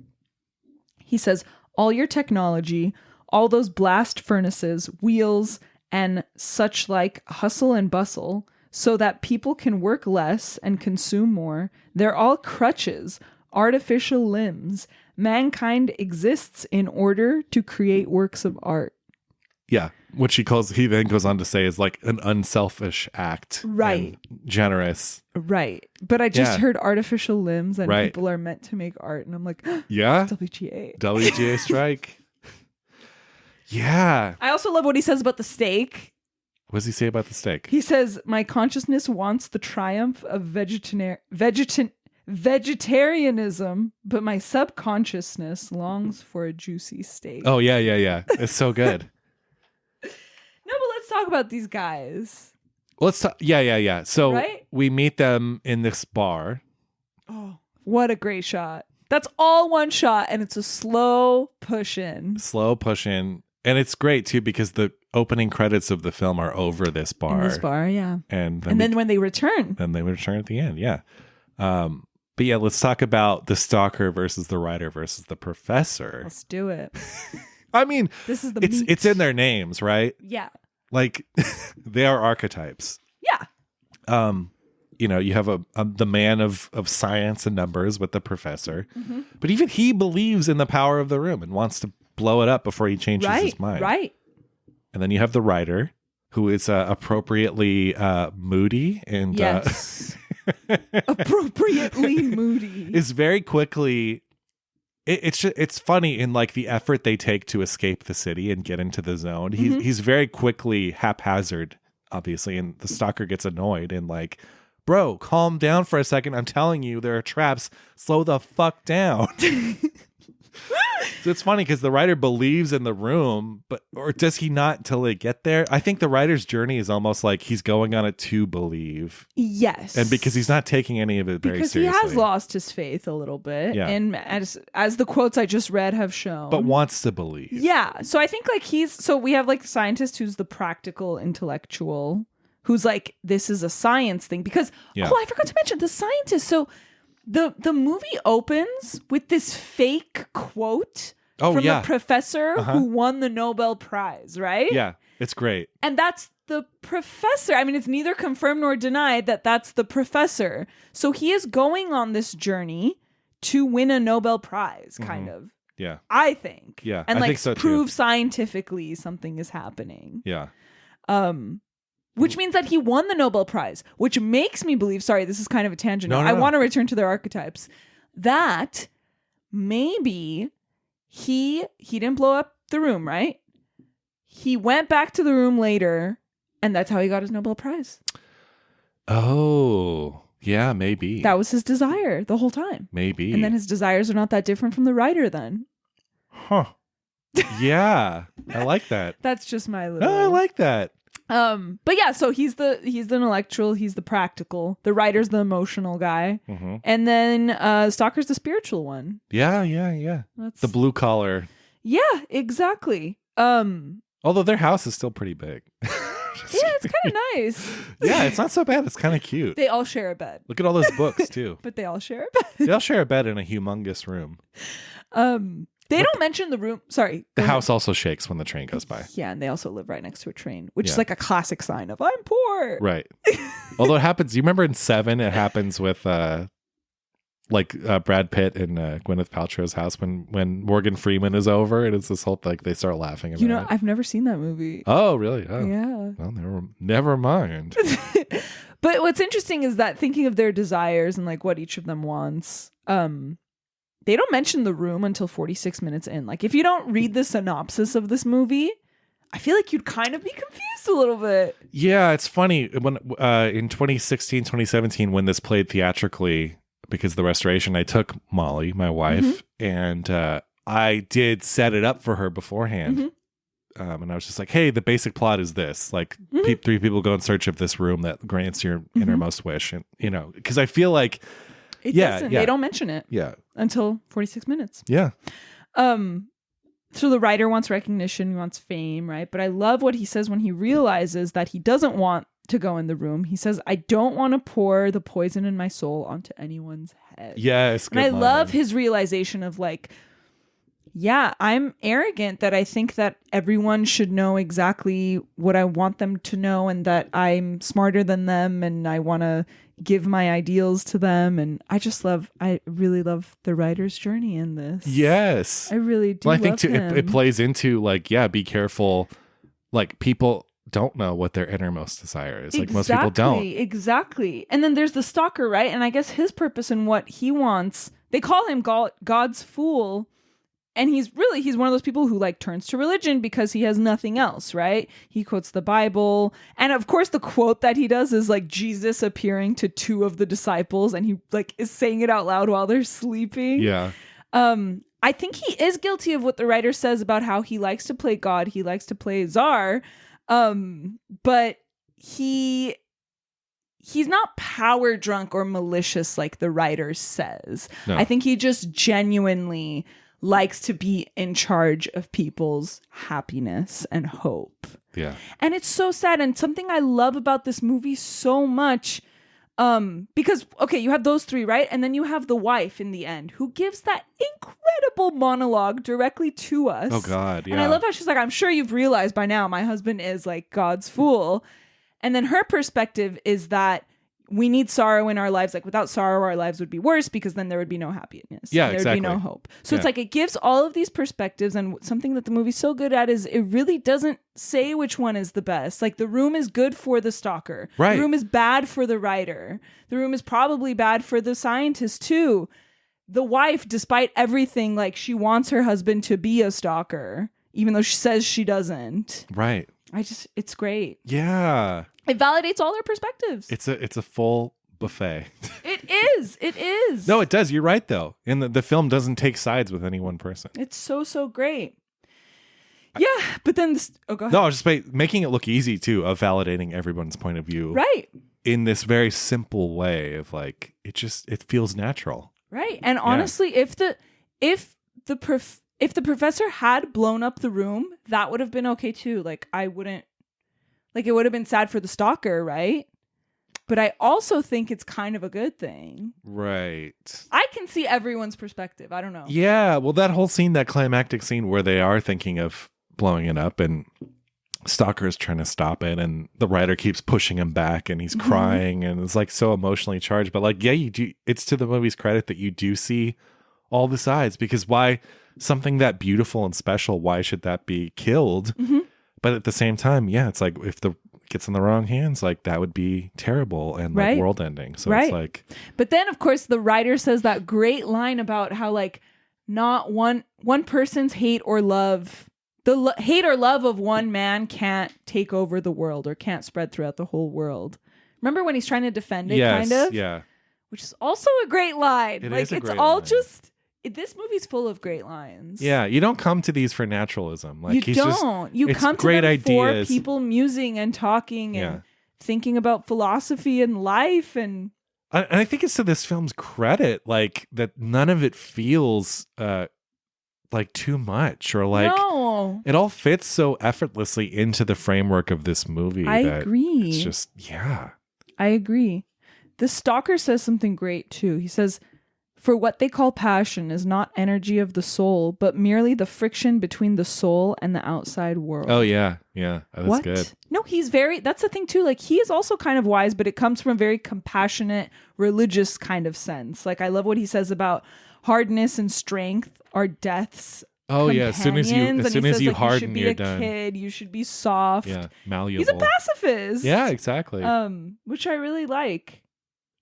He says, all your technology, all those blast furnaces, wheels, and such like hustle and bustle, so that people can work less and consume more, they're all crutches, artificial limbs. Mankind exists in order to create works of art. Yeah. which he then goes on to say is like an unselfish act. Right. And generous. Right. But I just heard artificial limbs and Right. people are meant to make art. And I'm like, Yeah. WGA. WGA strike. Yeah. I also love what he says about the steak. What does he say about the steak? He says, my consciousness wants the triumph of vegetarianism, but my subconsciousness longs for a juicy steak. Oh, yeah. It's so good. No, but let's talk about these guys. Let's talk. Yeah. So Right? we meet them in this bar. Oh, what a great shot. That's all one shot, and it's a slow push in. And it's great, too, because the opening credits of the film are over this bar. In this bar, yeah. And then when they return. Then they return at the end, yeah. But yeah, let's talk about the stalker versus the writer versus the professor. Let's do it. I mean, This is it's in their names, right? Yeah. Like, they are archetypes. Yeah. You have the man of science and numbers with the professor. Mm-hmm. But even he believes in the power of the room and wants to blow it up before he changes his mind. Right. And then you have the writer, who is appropriately moody and yes. Appropriately moody. is very quickly. It's funny in like the effort they take to escape the city and get into the zone. He's very quickly haphazard, obviously, and the stalker gets annoyed and like, bro, calm down for a second. I'm telling you, there are traps. Slow the fuck down. So it's funny because the writer believes in the room, or does he not until they get there? I think the writer's journey is almost like he's going on it to believe. Yes. And because he's not taking any of it very seriously. Because he has lost his faith a little bit. Yeah. And as the quotes I just read have shown. But wants to believe. Yeah. So I think like so we have like the scientist who's the practical intellectual who's like, this is a science thing. Because, I forgot to mention the scientist. So the movie opens with this fake quote from the professor who won the Nobel Prize, right? Yeah, it's great. And that's the professor. I mean, it's neither confirmed nor denied that that's the professor. So he is going on this journey to win a Nobel Prize, kind of. Yeah. I think. Yeah, And I like think so, too. prove scientifically something is happening. Yeah. Which means that he won the Nobel Prize, which makes me believe, sorry, this is kind of a tangent. No. I want to return to their archetypes. That maybe he didn't blow up the room, right? He went back to the room later, and that's how he got his Nobel Prize. Oh, yeah, maybe. That was his desire the whole time. Maybe. And then his desires are not that different from the writer then. Huh. Yeah, I like that. That's just my little... No, I like that. But yeah, so he's the intellectual, he's the practical, the writer's the emotional guy, and then Stalker's the spiritual one. Yeah. That's the blue collar. Yeah, exactly. Although their house is still pretty big. Yeah, it's kind of nice. Yeah, it's not so bad. It's kind of cute. They all share a bed. Look at all those books too. But they all share a bed. They all share a bed in a humongous room. They don't mention the room. Sorry. The house also shakes when the train goes by. Yeah, and they also live right next to a train, which is like a classic sign of I'm poor. Right. Although it happens, you remember in Seven, it happens with Brad Pitt and Gwyneth Paltrow's house when Morgan Freeman is over, and it's this whole like they start laughing about it. I've never seen that movie. Oh, really? Oh. Yeah. Well, never mind. But what's interesting is that thinking of their desires and like what each of them wants, they don't mention the room until 46 minutes in. Like if you don't read the synopsis of this movie, I feel like you'd kind of be confused a little bit. Yeah, it's funny when in 2016, 2017, when this played theatrically because of the restoration, I took Molly, my wife, and I did set it up for her beforehand. And I was just like, hey, the basic plot is this. Like three people go in search of this room that grants your innermost wish. And, because I feel like it doesn't. They don't mention it. Yeah. Until 46 minutes. Yeah. So the writer wants recognition, he wants fame, right? But I love what he says when he realizes that he doesn't want to go in the room. He says, I don't want to pour the poison in my soul onto anyone's head. Yes. And I love his realization of like, yeah, I'm arrogant that I think that everyone should know exactly what I want them to know and that I'm smarter than them and I want to give my ideals to them. And I really love the writer's journey in this. Yes. I really do. Well, I think love too, him. it plays into like, yeah, be careful like people don't know what their innermost desire is. Like most people don't. Exactly. And then there's the stalker, right? And I guess his purpose and what he wants, they call him God's fool. And he's one of those people who like turns to religion because he has nothing else, right? He quotes the Bible. And of course the quote that he does is like Jesus appearing to two of the disciples and he like is saying it out loud while they're sleeping. Yeah. I think he is guilty of what the writer says about how he likes to play God, he likes to play Tsar. But he's not power drunk or malicious like the writer says. No. I think he just genuinely likes to be in charge of people's happiness and hope. Yeah. And it's so sad. And something I love about this movie so much, because, okay, you have those three, right? And then you have the wife in the end who gives that incredible monologue directly to us. Oh, God. Yeah. And I love how she's like, I'm sure you've realized by now my husband is like God's fool. And then her perspective is that we need sorrow in our lives. Like without sorrow, our lives would be worse because then there would be no happiness. Yeah, there exactly. would be no hope. So it's like it gives all of these perspectives, and something that the movie's so good at is it really doesn't say which one is the best. Like The Room is good for the stalker. Right. The Room is bad for the writer. The Room is probably bad for the scientist too. The wife, despite everything, like she wants her husband to be a stalker, even though she says she doesn't. Right. It's great. Yeah. It validates all their perspectives. It's a full buffet. It is. No, it does. You're right, though. And the film doesn't take sides with any one person. It's so great. Yeah, but then go ahead. No, just making it look easy, too, of validating everyone's point of view. Right. In this very simple way of like, it feels natural. Right. And honestly, if the professor had blown up the room, that would have been okay, too. Like, I wouldn't... Like, it would have been sad for the stalker, right? But I also think it's kind of a good thing. Right. I can see everyone's perspective. I don't know. Yeah. Well, that whole scene, that climactic scene where they are thinking of blowing it up and Stalker is trying to stop it and the writer keeps pushing him back and he's crying and it's like so emotionally charged. But like, yeah, you do. It's to the movie's credit that you do see all the sides, because why something that beautiful and special, why should that be killed? Mm-hmm. But at the same time, yeah, it's like if the gets in the wrong hands, like that would be terrible and like world ending. So it's like, but then of course the writer says that great line about how like not one person's hate or love, hate or love of one man can't take over the world or can't spread throughout the whole world. Remember when he's trying to defend it, kind of? Yeah. Which is also a great line. It's all line. This movie's full of great lines. Yeah, you don't come to these for naturalism. Like you come to great them ideas for people musing and talking and thinking about philosophy and life. And I think it's to this film's credit, like that none of it feels like too much or like it all fits so effortlessly into the framework of this movie. I agree. It's just I agree. The Stalker says something great too. He says, "For what they call passion is not energy of the soul, but merely the friction between the soul and the outside world." Oh, yeah. Yeah. That's good. No, that's the thing too. Like he is also kind of wise, but it comes from a very compassionate, religious kind of sense. Like I love what he says about hardness and strength are death's yeah. As soon as you harden, you're done. Kid, you should be soft. Yeah. Malleable. He's a pacifist. Yeah, exactly. Which I really like.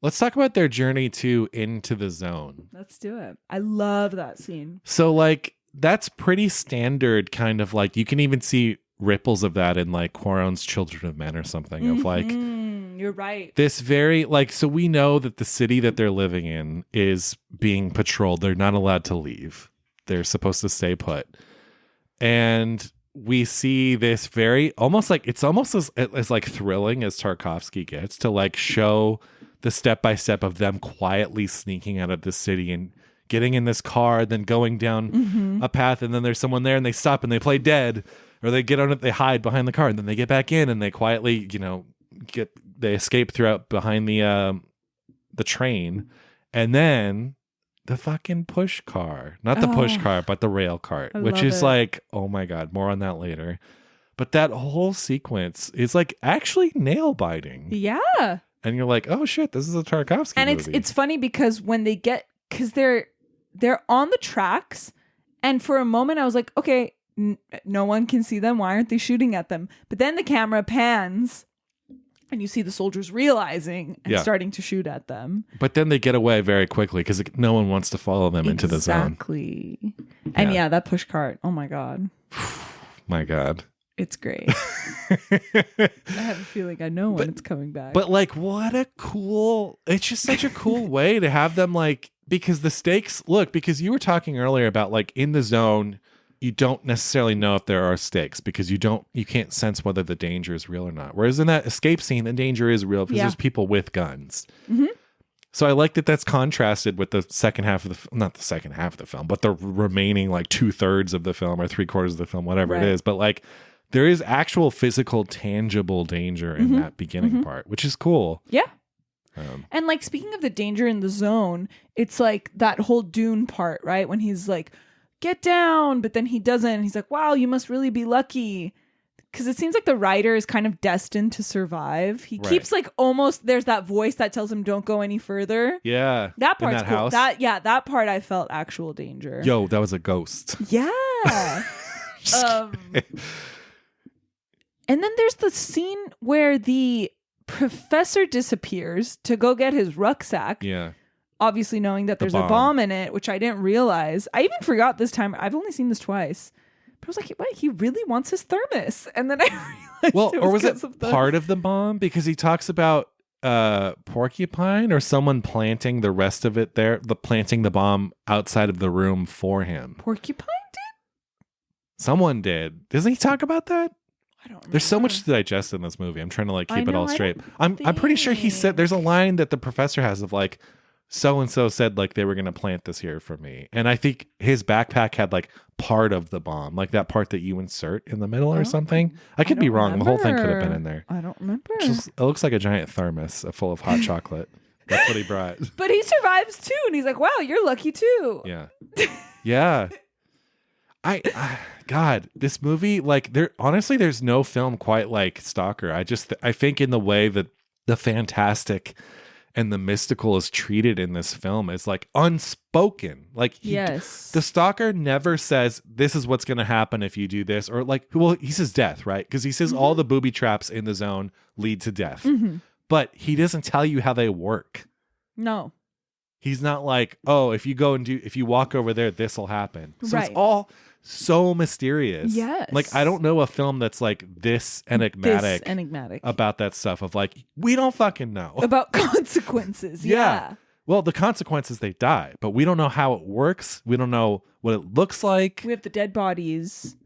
Let's talk about their journey into the zone. Let's do it. I love that scene. So like that's pretty standard kind of like you can even see ripples of that in like Cuarón's Children of Men or something of like you're right. This very like so we know that the city that they're living in is being patrolled. They're not allowed to leave. They're supposed to stay put. And we see this very almost like it's almost as like thrilling as Tarkovsky gets to like show the step-by-step of them quietly sneaking out of the city and getting in this car, then going down a path, and then there's someone there and they stop and they play dead, or they get on it, they hide behind the car, and then they get back in and they quietly, they escape throughout behind the train, and then the fucking push car, not the push car, but the rail cart, which is like, oh my God, more on that later. But that whole sequence is like actually nail biting. Yeah. And you're like, oh shit, this is a Tarkovsky movie. And it's funny because when they get, because they're on the tracks, and for a moment I was like, okay, no one can see them. Why aren't they shooting at them? But then the camera pans and you see the soldiers realizing and starting to shoot at them. But then they get away very quickly because no one wants to follow them into the zone. Exactly. And that push cart. Oh my God. My God. It's great. I have a feeling I know when it's coming back. But like, what a cool, it's just such a cool way to have them like, because the stakes, look, because you were talking earlier about like in the zone, you don't necessarily know if there are stakes because you can't sense whether the danger is real or not. Whereas in that escape scene, the danger is real because there's people with guns. Mm-hmm. So I like that that's contrasted with the second half of not the second half of the film, but the remaining like 2/3 of the film or 3/4 of the film, whatever it is. But like there is actual physical, tangible danger in that beginning part, which is cool. Yeah. And like speaking of the danger in the zone, it's like that whole Dune part, right? When he's like, get down, but then he doesn't. And he's like, wow, you must really be lucky. Because it seems like the writer is kind of destined to survive. He keeps like almost, there's that voice that tells him don't go any further. Yeah. That part's in that cool. house. That part I felt actual danger. Yo, that was a ghost. Yeah. And then there's the scene where the professor disappears to go get his rucksack. Yeah. Obviously knowing that there's a bomb in it, which I didn't realize. I even forgot this time. I've only seen this twice. But I was like, wait, he really wants his thermos. And then I realized was it part of the bomb? Because he talks about porcupine or someone planting the rest of it there, planting the bomb outside of the room for him. Porcupine did? Someone did. Doesn't he talk about that? I don't remember. There's so much to digest in this movie. I'm trying to like keep it all straight. I'm pretty sure he said there's a line that the professor has of like, so and so said like they were gonna plant this here for me, and I think his backpack had like part of the bomb, like that part that you insert in the middle or something. I could be wrong. Remember. The whole thing could have been in there. I don't remember. It looks like a giant thermos full of hot chocolate. That's what he brought. But he survives too, and he's like, "Wow, you're lucky too." Yeah, yeah. God, this movie, like, there's no film quite like Stalker. I think in the way that the fantastic and the mystical is treated in this film is like unspoken. Like, the Stalker never says this is what's going to happen if you do this, or like, well, he says death, right? Because he says all the booby traps in the zone lead to death, but he doesn't tell you how they work. No, he's not like, oh, if you walk over there, this will happen. So right. It's all so mysterious. Yes. Like, I don't know a film that's like this enigmatic about that stuff of like, we don't fucking know. About consequences. Yeah. Well, the consequences, they die, but we don't know how it works. We don't know what it looks like. We have the dead bodies.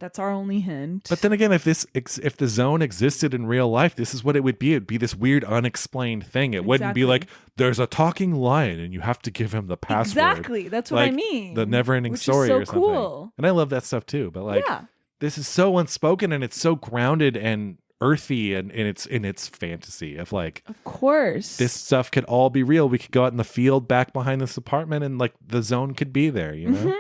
That's our only hint. But then again, if the zone existed in real life, this is what it would be. It'd be this weird, unexplained thing. It wouldn't be like, there's a talking lion and you have to give him the password. Exactly. That's what I mean. The never-ending story or something. Cool. And I love that stuff too. But like, this is so unspoken and it's so grounded and earthy and in its fantasy of like, of course, this stuff could all be real. We could go out in the field back behind this apartment and like the zone could be there, you know?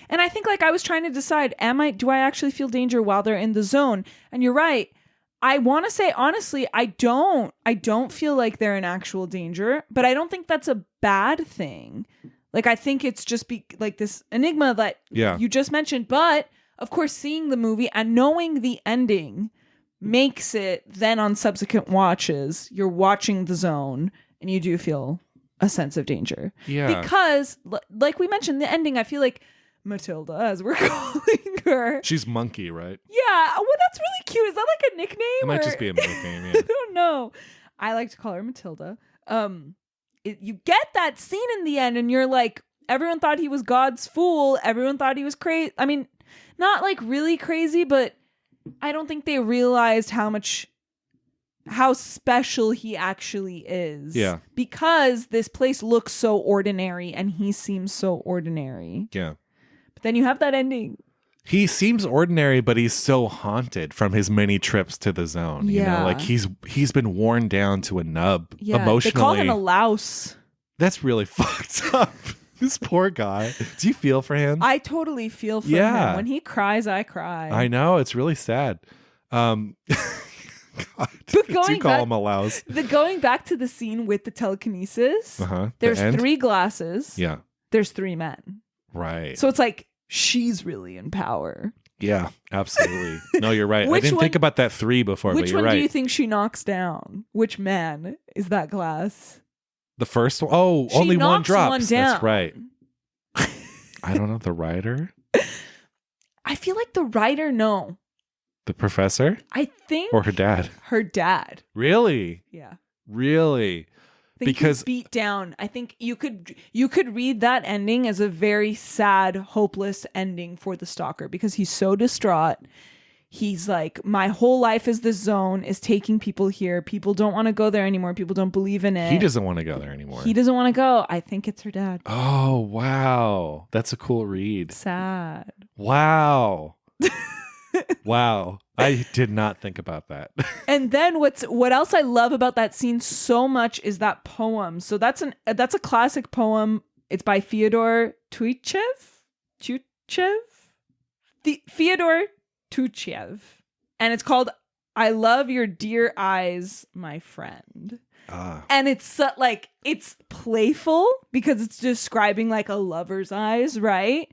And I think like I was trying to decide, do I actually feel danger while they're in the zone? And you're right. I want to say, honestly, I don't feel like they're in actual danger, but I don't think that's a bad thing. Like, I think it's just like this enigma that you just mentioned. But of course, seeing the movie and knowing the ending makes it then on subsequent watches, you're watching the zone and you do feel a sense of danger. Yeah. Because like we mentioned, the ending, I feel like Matilda, as we're calling her. She's Monkey, right? Yeah. Well, that's really cute. Is that like a nickname? It might just be a nickname, yeah. I don't know. I like to call her Matilda. You get that scene in the end and you're like, everyone thought he was God's fool. Everyone thought he was crazy. I mean, not like really crazy, but I don't think they realized how special he actually is. Yeah. Because this place looks so ordinary and he seems so ordinary. Yeah. But then you have that ending. He seems ordinary, but he's so haunted from his many trips to the zone. You know, like he's been worn down to a nub emotionally. They call him a louse. That's really fucked up. This poor guy. Do you feel for him? I totally feel for him. When he cries, I cry. I know. It's really sad. God, do call him a louse. Going back to the scene with the telekinesis, there's 3 glasses. Yeah. There's 3 men. Right. So it's like, she's really in power. Yeah, absolutely. No, you're right. I Which didn't one- think about that 3 before, but Which you're one do right. you think she knocks down? Which man is that glass? The first one? Oh, She only one knocks drops. one down. That's right. I don't know. The writer? I feel like the writer, no. The professor? I think Or her dad? her dad. Really? Yeah. Really? I think Because- he's beat down. I think you could read that ending as a very sad, hopeless ending for the stalker because he's so distraught. He's like, my whole life is this zone is taking people here. People don't want to go there anymore. People don't believe in it. He doesn't want to go there anymore. He doesn't want to go. I think it's her dad. Oh, wow. That's a cool read. Sad. Wow. Wow. I did not think about that. And then what else I love about that scene so much is that poem. So that's a classic poem. It's by Fyodor Tuchev. Fyodor Tuchev. And it's called I Love Your Dear Eyes, My Friend. And it's like it's playful because it's describing like a lover's eyes, right?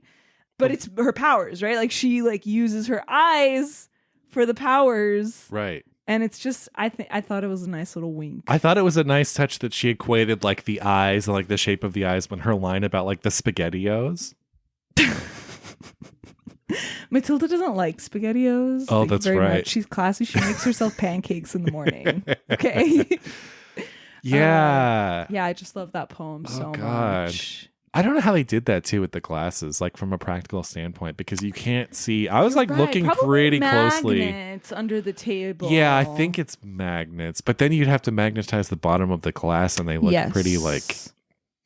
But it's her powers, right? Like she like uses her eyes for the powers. Right. And it's just I thought it was a nice little wink. I thought it was a nice touch that she equated like the eyes and like the shape of the eyes when her line about like the SpaghettiOs. Matilda doesn't like SpaghettiOs. Oh, like, that's very right. much. She's classy. She makes herself pancakes in the morning. Okay. Yeah. Yeah, I just love that poem so God. much. I don't know how they did that too with the glasses, like from a practical standpoint, because you can't see. I was like Right, looking probably pretty closely. Magnets under the table. Yeah, I think it's magnets, but then you'd have to magnetize the bottom of the glass, and they look Yes. pretty like,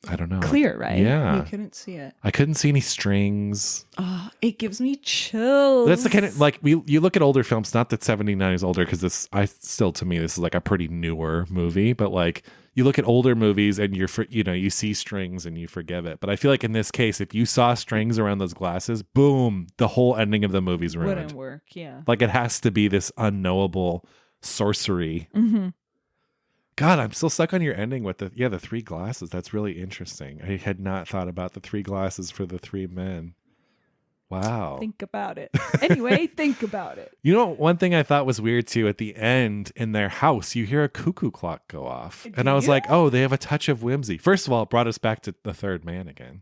I don't know, clear, right? Yeah. You couldn't see it. I couldn't see any strings. Oh, it gives me chills. That's the kind of like you look at older films. Not that 79 is older, because to me this is like a pretty newer movie, but like you look at older movies and you see strings and you forgive it. But I feel like in this case, if you saw strings around those glasses, boom, the whole ending of the movie's ruined. Wouldn't work, yeah. Like it has to be this unknowable sorcery. Mm-hmm. God, I'm still stuck on your ending with the 3 glasses. That's really interesting. I had not thought about the 3 glasses for the 3 men. Wow. Think about it. Anyway, think about it. You know, one thing I thought was weird too, at the end in their house, you hear a cuckoo clock go off. And I was like, oh, they have a touch of whimsy. First of all, it brought us back to the third man again.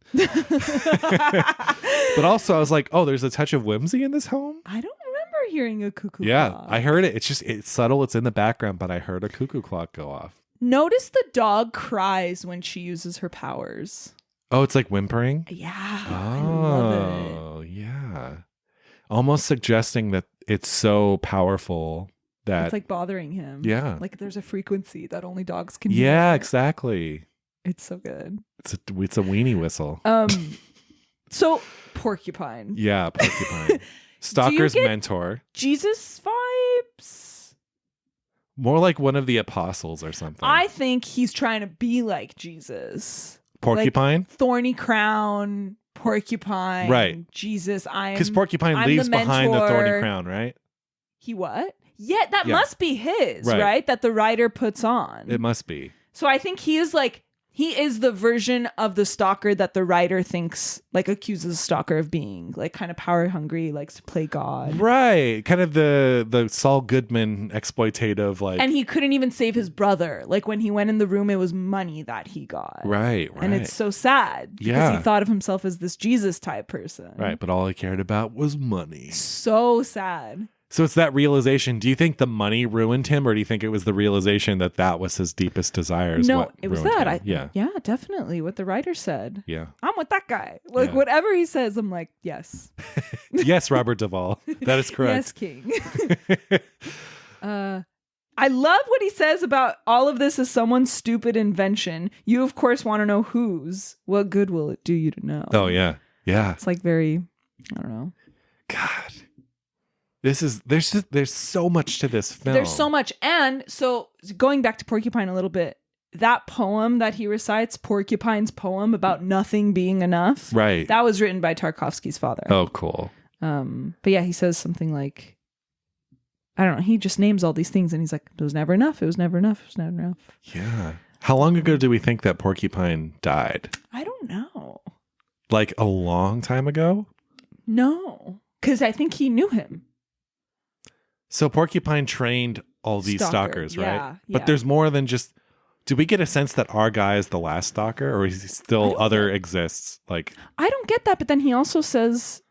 But also I was like, oh, there's a touch of whimsy in this home? I don't remember hearing a cuckoo Yeah, clock. I heard it. It's subtle. It's in the background, but I heard a cuckoo clock go off. Notice the dog cries when she uses her powers. Oh, it's like whimpering? Yeah, I love it. Oh, yeah. Almost suggesting that it's so powerful that It's like bothering him. Yeah. Like there's a frequency that only dogs can yeah, hear. exactly. It's so good. It's a weenie whistle. So Porcupine. Yeah, Porcupine. Stalker's get- mentor. Jesus vibes? More like one of the apostles or something. I think he's trying to be like Jesus. Porcupine? Like thorny crown, porcupine. Right. Jesus, Because Porcupine I'm leaves the behind the thorny mentor. crown, right? He what? Yeah, that Yeah. must be his, Right. right? That the writer puts on. It must be. So I think he is the version of the stalker that the writer thinks, like, accuses the stalker of being, like, kind of power hungry, likes to play God. Right. Kind of the Saul Goodman exploitative, like. And he couldn't even save his brother. Like, when he went in the room, it was money that he got. Right. And it's so sad because Yeah. he thought of himself as this Jesus type person. Right. But all he cared about was money. So sad. So it's that realization. Do you think the money ruined him, or do you think it was the realization that that was his deepest desires? No, what it was ruined that. him? Yeah, definitely. What the writer said. Yeah. I'm with that guy. Like, Yeah. whatever he says, I'm like, yes. Yes, Robert Duvall. That is Yes, correct. King. I love what he says about all of this is someone's stupid invention. You, of course, want to know whose. What good will it do you to know? Oh, yeah. Yeah. It's like very, I don't know. God. There's so much to this film. There's so much. And so going back to Porcupine a little bit, that poem that he recites, Porcupine's poem about nothing being enough. Right. That was written by Tarkovsky's father. Oh, cool. But yeah, he says something like, I don't know. He just names all these things and he's like, it was never enough. It was never enough. It was never enough. Yeah. How long ago do we think that Porcupine died? I don't know. Like a long time ago? No. Because I think he knew him. So Porcupine trained all these stalkers, right? Yeah, but there's more than just. Do we get a sense that our guy is the last stalker, or is he still other exists? Like, I don't get that, but then he also says,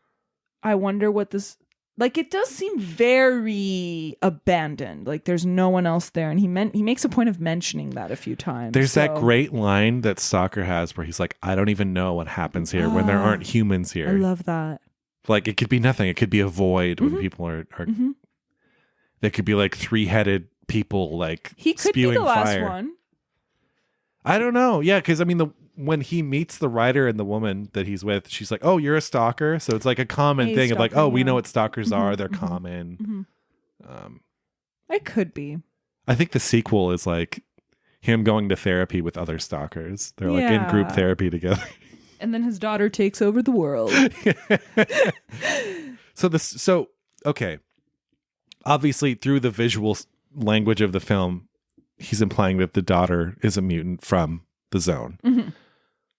"I wonder what this." Like, it does seem very abandoned. Like, there's no one else there, and he makes a point of mentioning that a few times. There's that great line that Stalker has where he's like, "I don't even know what happens here when there aren't humans here." I love that. Like, it could be nothing. It could be a void when people are. There could be like 3-headed people, like he could spewing be the last fire. one. I don't know. Yeah, because I mean, when he meets the writer and the woman that he's with, she's like, "Oh, you're a stalker." So it's like a common thing of like, "Oh, we know what stalkers are. They're common." It could be. I think the sequel is like him going to therapy with other stalkers. They're like in group therapy together. And then his daughter takes over the world. So okay. Obviously, through the visual language of the film, he's implying that the daughter is a mutant from the zone.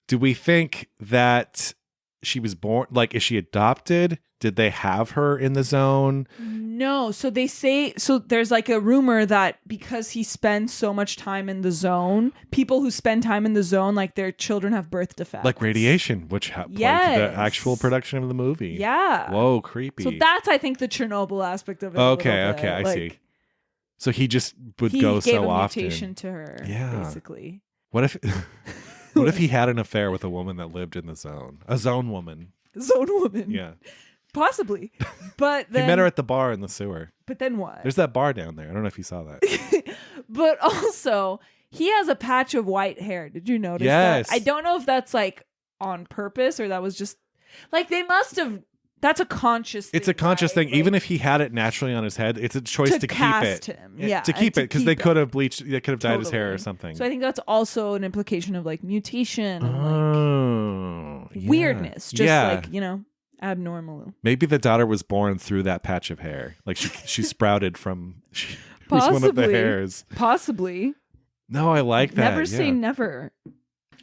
Do we think that she was born, like, is she adopted? Did they have her in the zone? No. So they say, so there's like a rumor that because he spends so much time in the zone, people who spend time in the zone, like their children have birth defects. Like radiation, which played to the actual production of the movie. Yeah. Whoa, creepy. So that's, I think, the Chernobyl aspect of it. Okay, I see. So he just would go so often. He gave a mutation to her, basically. What if he had an affair with a woman that lived in the zone? A zone woman. Zone woman. Yeah. Possibly. But then... He met her at the bar in the sewer. But then what? There's that bar down there. I don't know if you saw that. But also, he has a patch of white hair. Did you notice that? I don't know if that's like on purpose or that was just... Like, they must have... That's a conscious thing. It's a conscious thing. Like, even if he had it naturally on his head, it's a choice to keep it. Him. Yeah, to keep it, because they could have bleached, they could have dyed his hair or something. So I think that's also an implication of like mutation and weirdness. Just like, abnormal. Maybe the daughter was born through that patch of hair. Like she sprouted from was one of the hairs. Possibly. No, I like that. Never say never.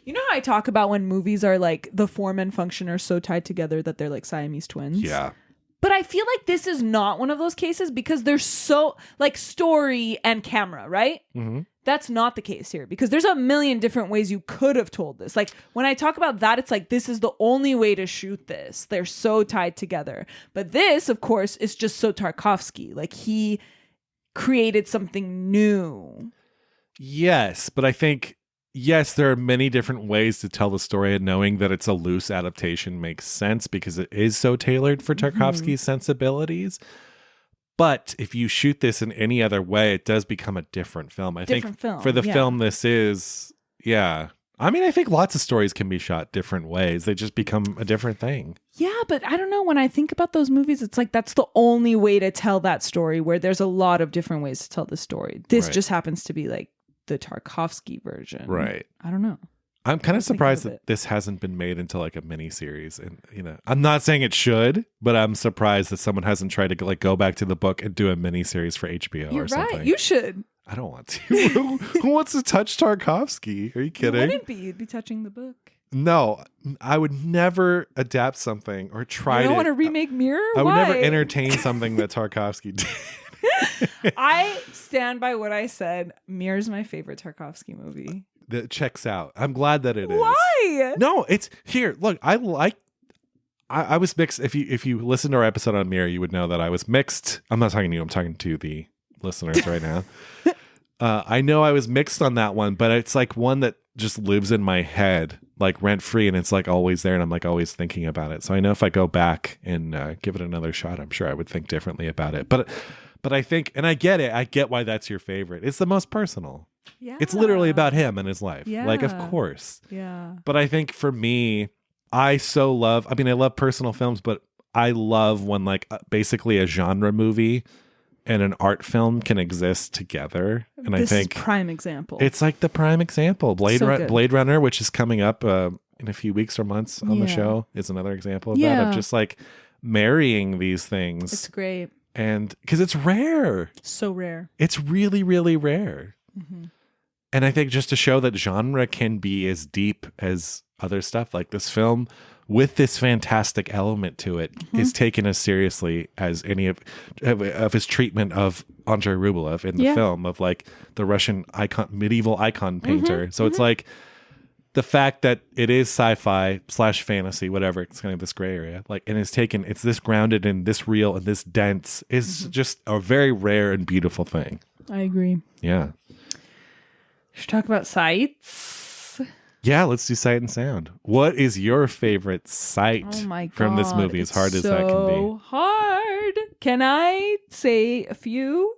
You know how I talk about when movies are like the form and function are so tied together that they're like Siamese twins? Yeah. But I feel like this is not one of those cases because they're so like story and camera, right? Mm-hmm. That's not the case here because there's a million different ways you could have told this. Like when I talk about that, it's like this is the only way to shoot this. They're so tied together. But this, of course, is just so Tarkovsky. Like he created something new. Yes, but I think... Yes, there are many different ways to tell the story, and knowing that it's a loose adaptation makes sense because it is so tailored for Tarkovsky's sensibilities. But if you shoot this in any other way, it does become a different film. I think for the film this is, I mean, I think lots of stories can be shot different ways. They just become a different thing. Yeah, but I don't know. When I think about those movies, it's like that's the only way to tell that story where there's a lot of different ways to tell the story. This just happens to be like the Tarkovsky version. Right. I don't know. I'm kind of surprised that this hasn't been made into like a mini-series. And, I'm not saying it should, but I'm surprised that someone hasn't tried to like go back to the book and do a mini-series for HBO or something. Right. You should. I don't want to. Who wants to touch Tarkovsky? Are you kidding? You wouldn't be. You'd be touching the book. No, I would never adapt something or try to. You don't want to remake Mirror? I would never entertain something that Tarkovsky did. I stand by what I said. Mirror's my favorite Tarkovsky movie. That checks out. I'm glad that it is. Why? No, it's here. Look, I was mixed. If you listen to our episode on Mirror, you would know that I was mixed. I'm not talking to you. I'm talking to the listeners right now. I know I was mixed on that one, but it's like one that just lives in my head, like rent free, and it's like always there, and I'm like always thinking about it. So I know if I go back and give it another shot, I'm sure I would think differently about it. But I think, and I get it. I get why that's your favorite. It's the most personal. Yeah. It's literally about him and his life. Yeah. Like, of course. Yeah. But I think for me, I love personal films, but I love when like basically a genre movie and an art film can exist together. And I think is prime example. It's like the prime example. Blade Runner, which is coming up in a few weeks or months on the show, is another example of that, of just like marrying these things. It's great. And because it's rare. So rare. It's really, really rare. Mm-hmm. And I think just to show that genre can be as deep as other stuff, like this film with this fantastic element to it, is taken as seriously as any of his treatment of Andrei Rublev in the film, of like the Russian medieval icon painter. So it's like the fact that it is sci-fi / fantasy, whatever, it's kind of this gray area, like, and it's this grounded and this real and this dense is just a very rare and beautiful thing. I agree. Yeah. Should talk about sights? Yeah, let's do sight and sound. What is your favorite sight from this movie, as hard as that can be? So hard. Can I say a few?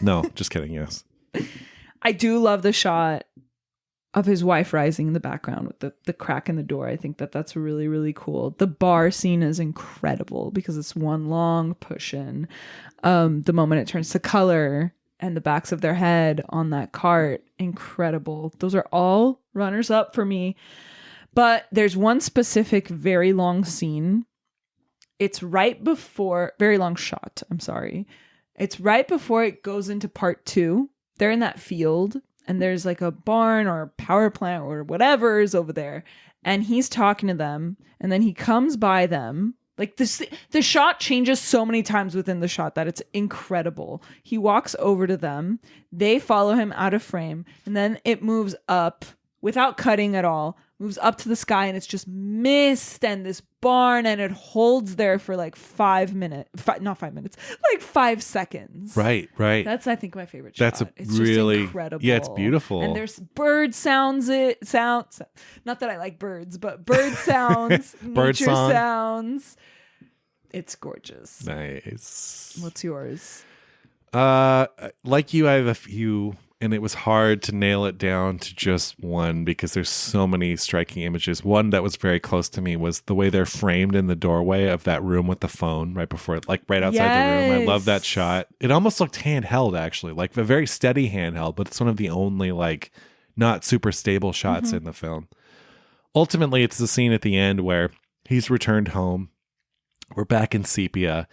No, just kidding. Yes. I do love the shot of his wife rising in the background with the crack in the door. I think that's really, really cool. The bar scene is incredible because it's one long push in. The moment it turns to color and the backs of their head on that cart, incredible. Those are all runners up for me. But there's one specific very long scene. It's right before, very long shot, I'm sorry. It's right before it goes into part 2. They're in that field and there's like a barn or a power plant or whatever is over there. And he's talking to them and then he comes by them. Like the shot changes so many times within the shot that it's incredible. He walks over to them. They follow him out of frame. And then it moves up without cutting at all. Moves up to the sky and it's just mist and this barn. And it holds there for like 5 minutes. Not 5 minutes. Like 5 seconds. Right. That's, I think, my favorite shot. It's really just incredible. Yeah, it's beautiful. And there's bird sounds. Not that I like birds, but bird sounds. Bird nature song. Sounds. It's gorgeous. Nice. What's yours? Like you, I have a few, and it was hard to nail it down to just one because there's so many striking images. One that was very close to me was the way they're framed in the doorway of that room with the phone right before it, like right outside the room. I love that shot. It almost looked handheld, actually, like a very steady handheld, but it's one of the only like not super stable shots in the film. Ultimately, it's the scene at the end where he's returned home. We're back in sepia,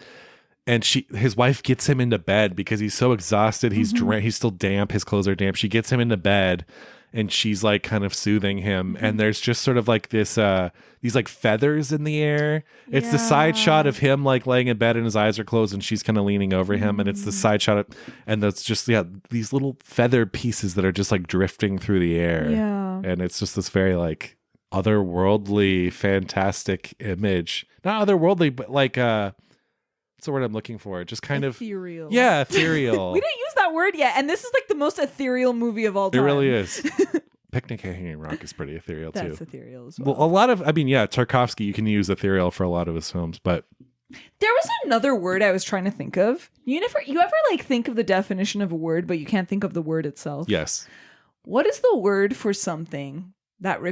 and his wife gets him into bed because he's so exhausted. He's he's still damp. His clothes are damp. She gets him into bed, and she's like kind of soothing him. And there's just sort of like this, these like feathers in the air. It's the side shot of him like laying in bed and his eyes are closed, and she's kind of leaning over him. And it's the side shot and that's just these little feather pieces that are just like drifting through the air. Yeah, and it's just this very like otherworldly, fantastic image. Not otherworldly, but like what's the word I'm looking for? Just kind ethereal. of ethereal. We didn't use that word yet, and this is like the most ethereal movie of all time. It really is. Picnic at Hanging Rock is pretty ethereal too. That's ethereal as well. Well, a lot of, Tarkovsky, you can use ethereal for a lot of his films, but there was another word I was trying to think of. You ever like think of the definition of a word, but you can't think of the word itself? yes. What is the word for something that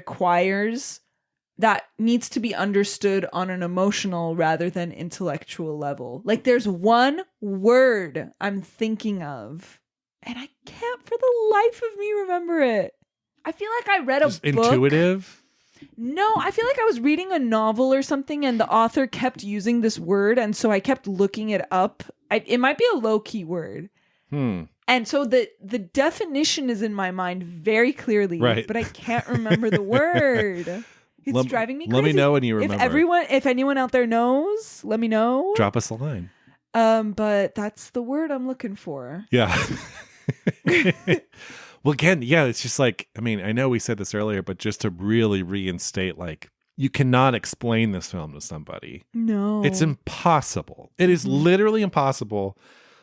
needs to be understood on an emotional rather than intellectual level? Like there's one word I'm thinking of and I can't for the life of me remember it. I feel like I read a book. Intuitive? No, I feel like I was reading a novel or something and the author kept using this word and so I kept looking it up. It might be a low-key word. And so the definition is in my mind very clearly, right, but I can't remember the word. It's driving me crazy. Let me know when you remember. If anyone out there knows, let me know. Drop us a line. But that's the word I'm looking for. Yeah. Well, again, it's just like, I know we said this earlier, but just to really reinstate, like, you cannot explain this film to somebody. No. It's impossible. It is literally impossible.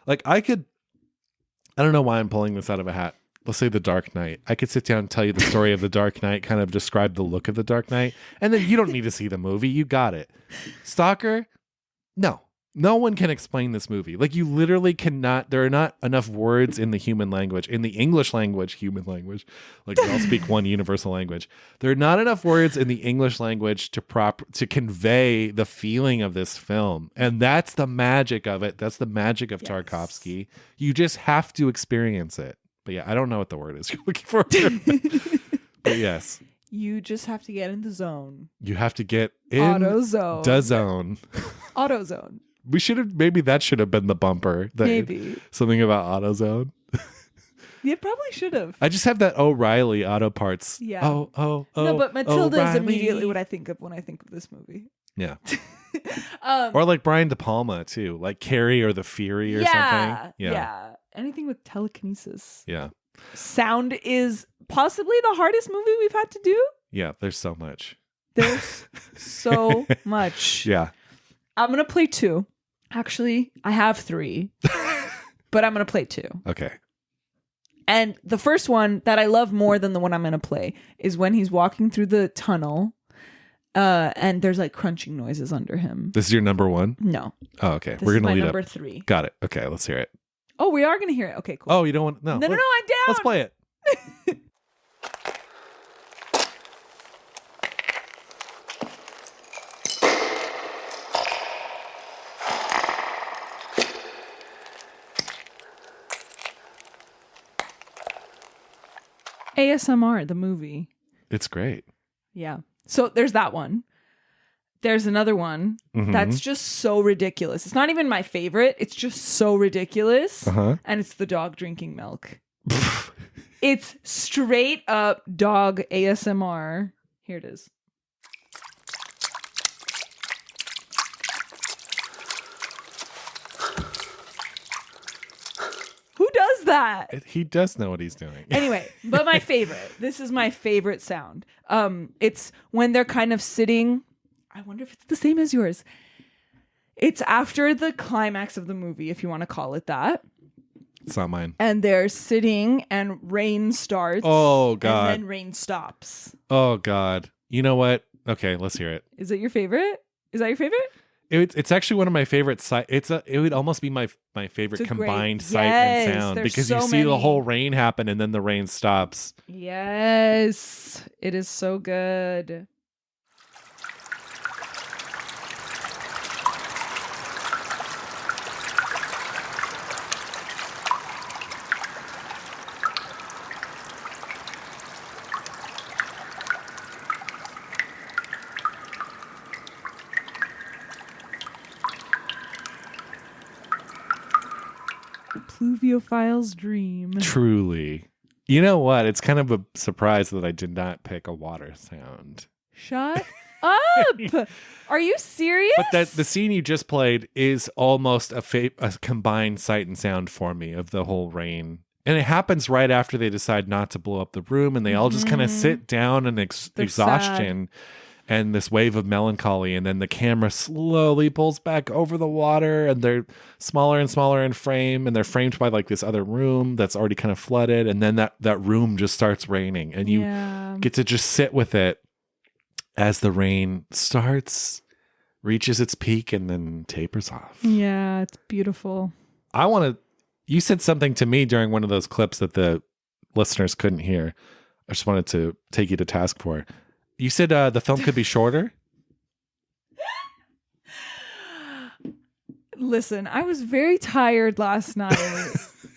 Like, I don't know why I'm pulling this out of a hat. Let's say The Dark Knight. I could sit down and tell you the story of The Dark Knight, kind of describe the look of The Dark Knight, and then you don't need to see the movie. You got it. Stalker? No one can explain this movie. Like, you literally cannot. There are not enough words in the human language, in the English language, human language. Like, we all speak one universal language. There are not enough words in the English language to convey the feeling of this film. And that's the magic of it. That's the magic of Tarkovsky. You just have to experience it. But yeah, I don't know what the word is you're looking for. But yes. You just have to get in the zone. You have to get in AutoZone. The zone. AutoZone. Maybe that should have been the bumper. Maybe. Something about AutoZone. You probably should have. I just have that O'Reilly auto parts. Yeah. Oh. No, but Matilda is O'Reilly. immediately what I think of when I think of this movie. Yeah. Or like Brian De Palma too, like Carrie or The Fury or something. Yeah. Anything with telekinesis. Yeah. Sound is possibly the hardest movie we've had to do. Yeah, there's so much. There's so much. Yeah. I'm going to play 2. Actually, I have 3. But I'm going to play 2. Okay. And the first one that I love more than the one I'm going to play is when he's walking through the tunnel and there's like crunching noises under him. This is your number 1? No. Oh, okay. This We're is going to my lead number up. 3. Got it. Okay, let's hear it. Oh, we are going to hear it. Okay, cool. Oh, you don't want... No, No, I'm down. Let's play it. ASMR, the movie. It's great. Yeah. So there's that one. There's another one that's just so ridiculous. It's not even my favorite. It's just so ridiculous. And it's the dog drinking milk. It's straight up dog ASMR. Here it is. Who does that? He does know what he's doing. Anyway, but my favorite. This is my favorite sound. It's when they're kind of sitting. I wonder if it's the same as yours. It's after the climax of the movie, if you want to call it that. It's not mine. And they're sitting and rain starts. Oh, God. And then rain stops. Oh, God. You know what? Okay, let's hear it. Is it your favorite? Is that your favorite? It's actually one of my favorite it would almost be my favorite combined sight and sound because you see the whole rain happen and then the rain stops. Yes. It is so good. Pluviophile's dream. Truly. You know what? It's kind of a surprise that I did not pick a water sound. Shut up! Are you serious? But the scene you just played is almost a combined sight and sound for me of the whole rain. And it happens right after they decide not to blow up the room and they all just kind of sit down in exhaustion. Sad. And this wave of melancholy, and then the camera slowly pulls back over the water, and they're smaller and smaller in frame, and they're framed by like this other room that's already kind of flooded, and then that room just starts raining, and you get to just sit with it as the rain starts, reaches its peak, and then tapers off. Yeah, it's beautiful. You said something to me during one of those clips that the listeners couldn't hear. I just wanted to take you to task for. You said the film could be shorter? Listen, I was very tired last night.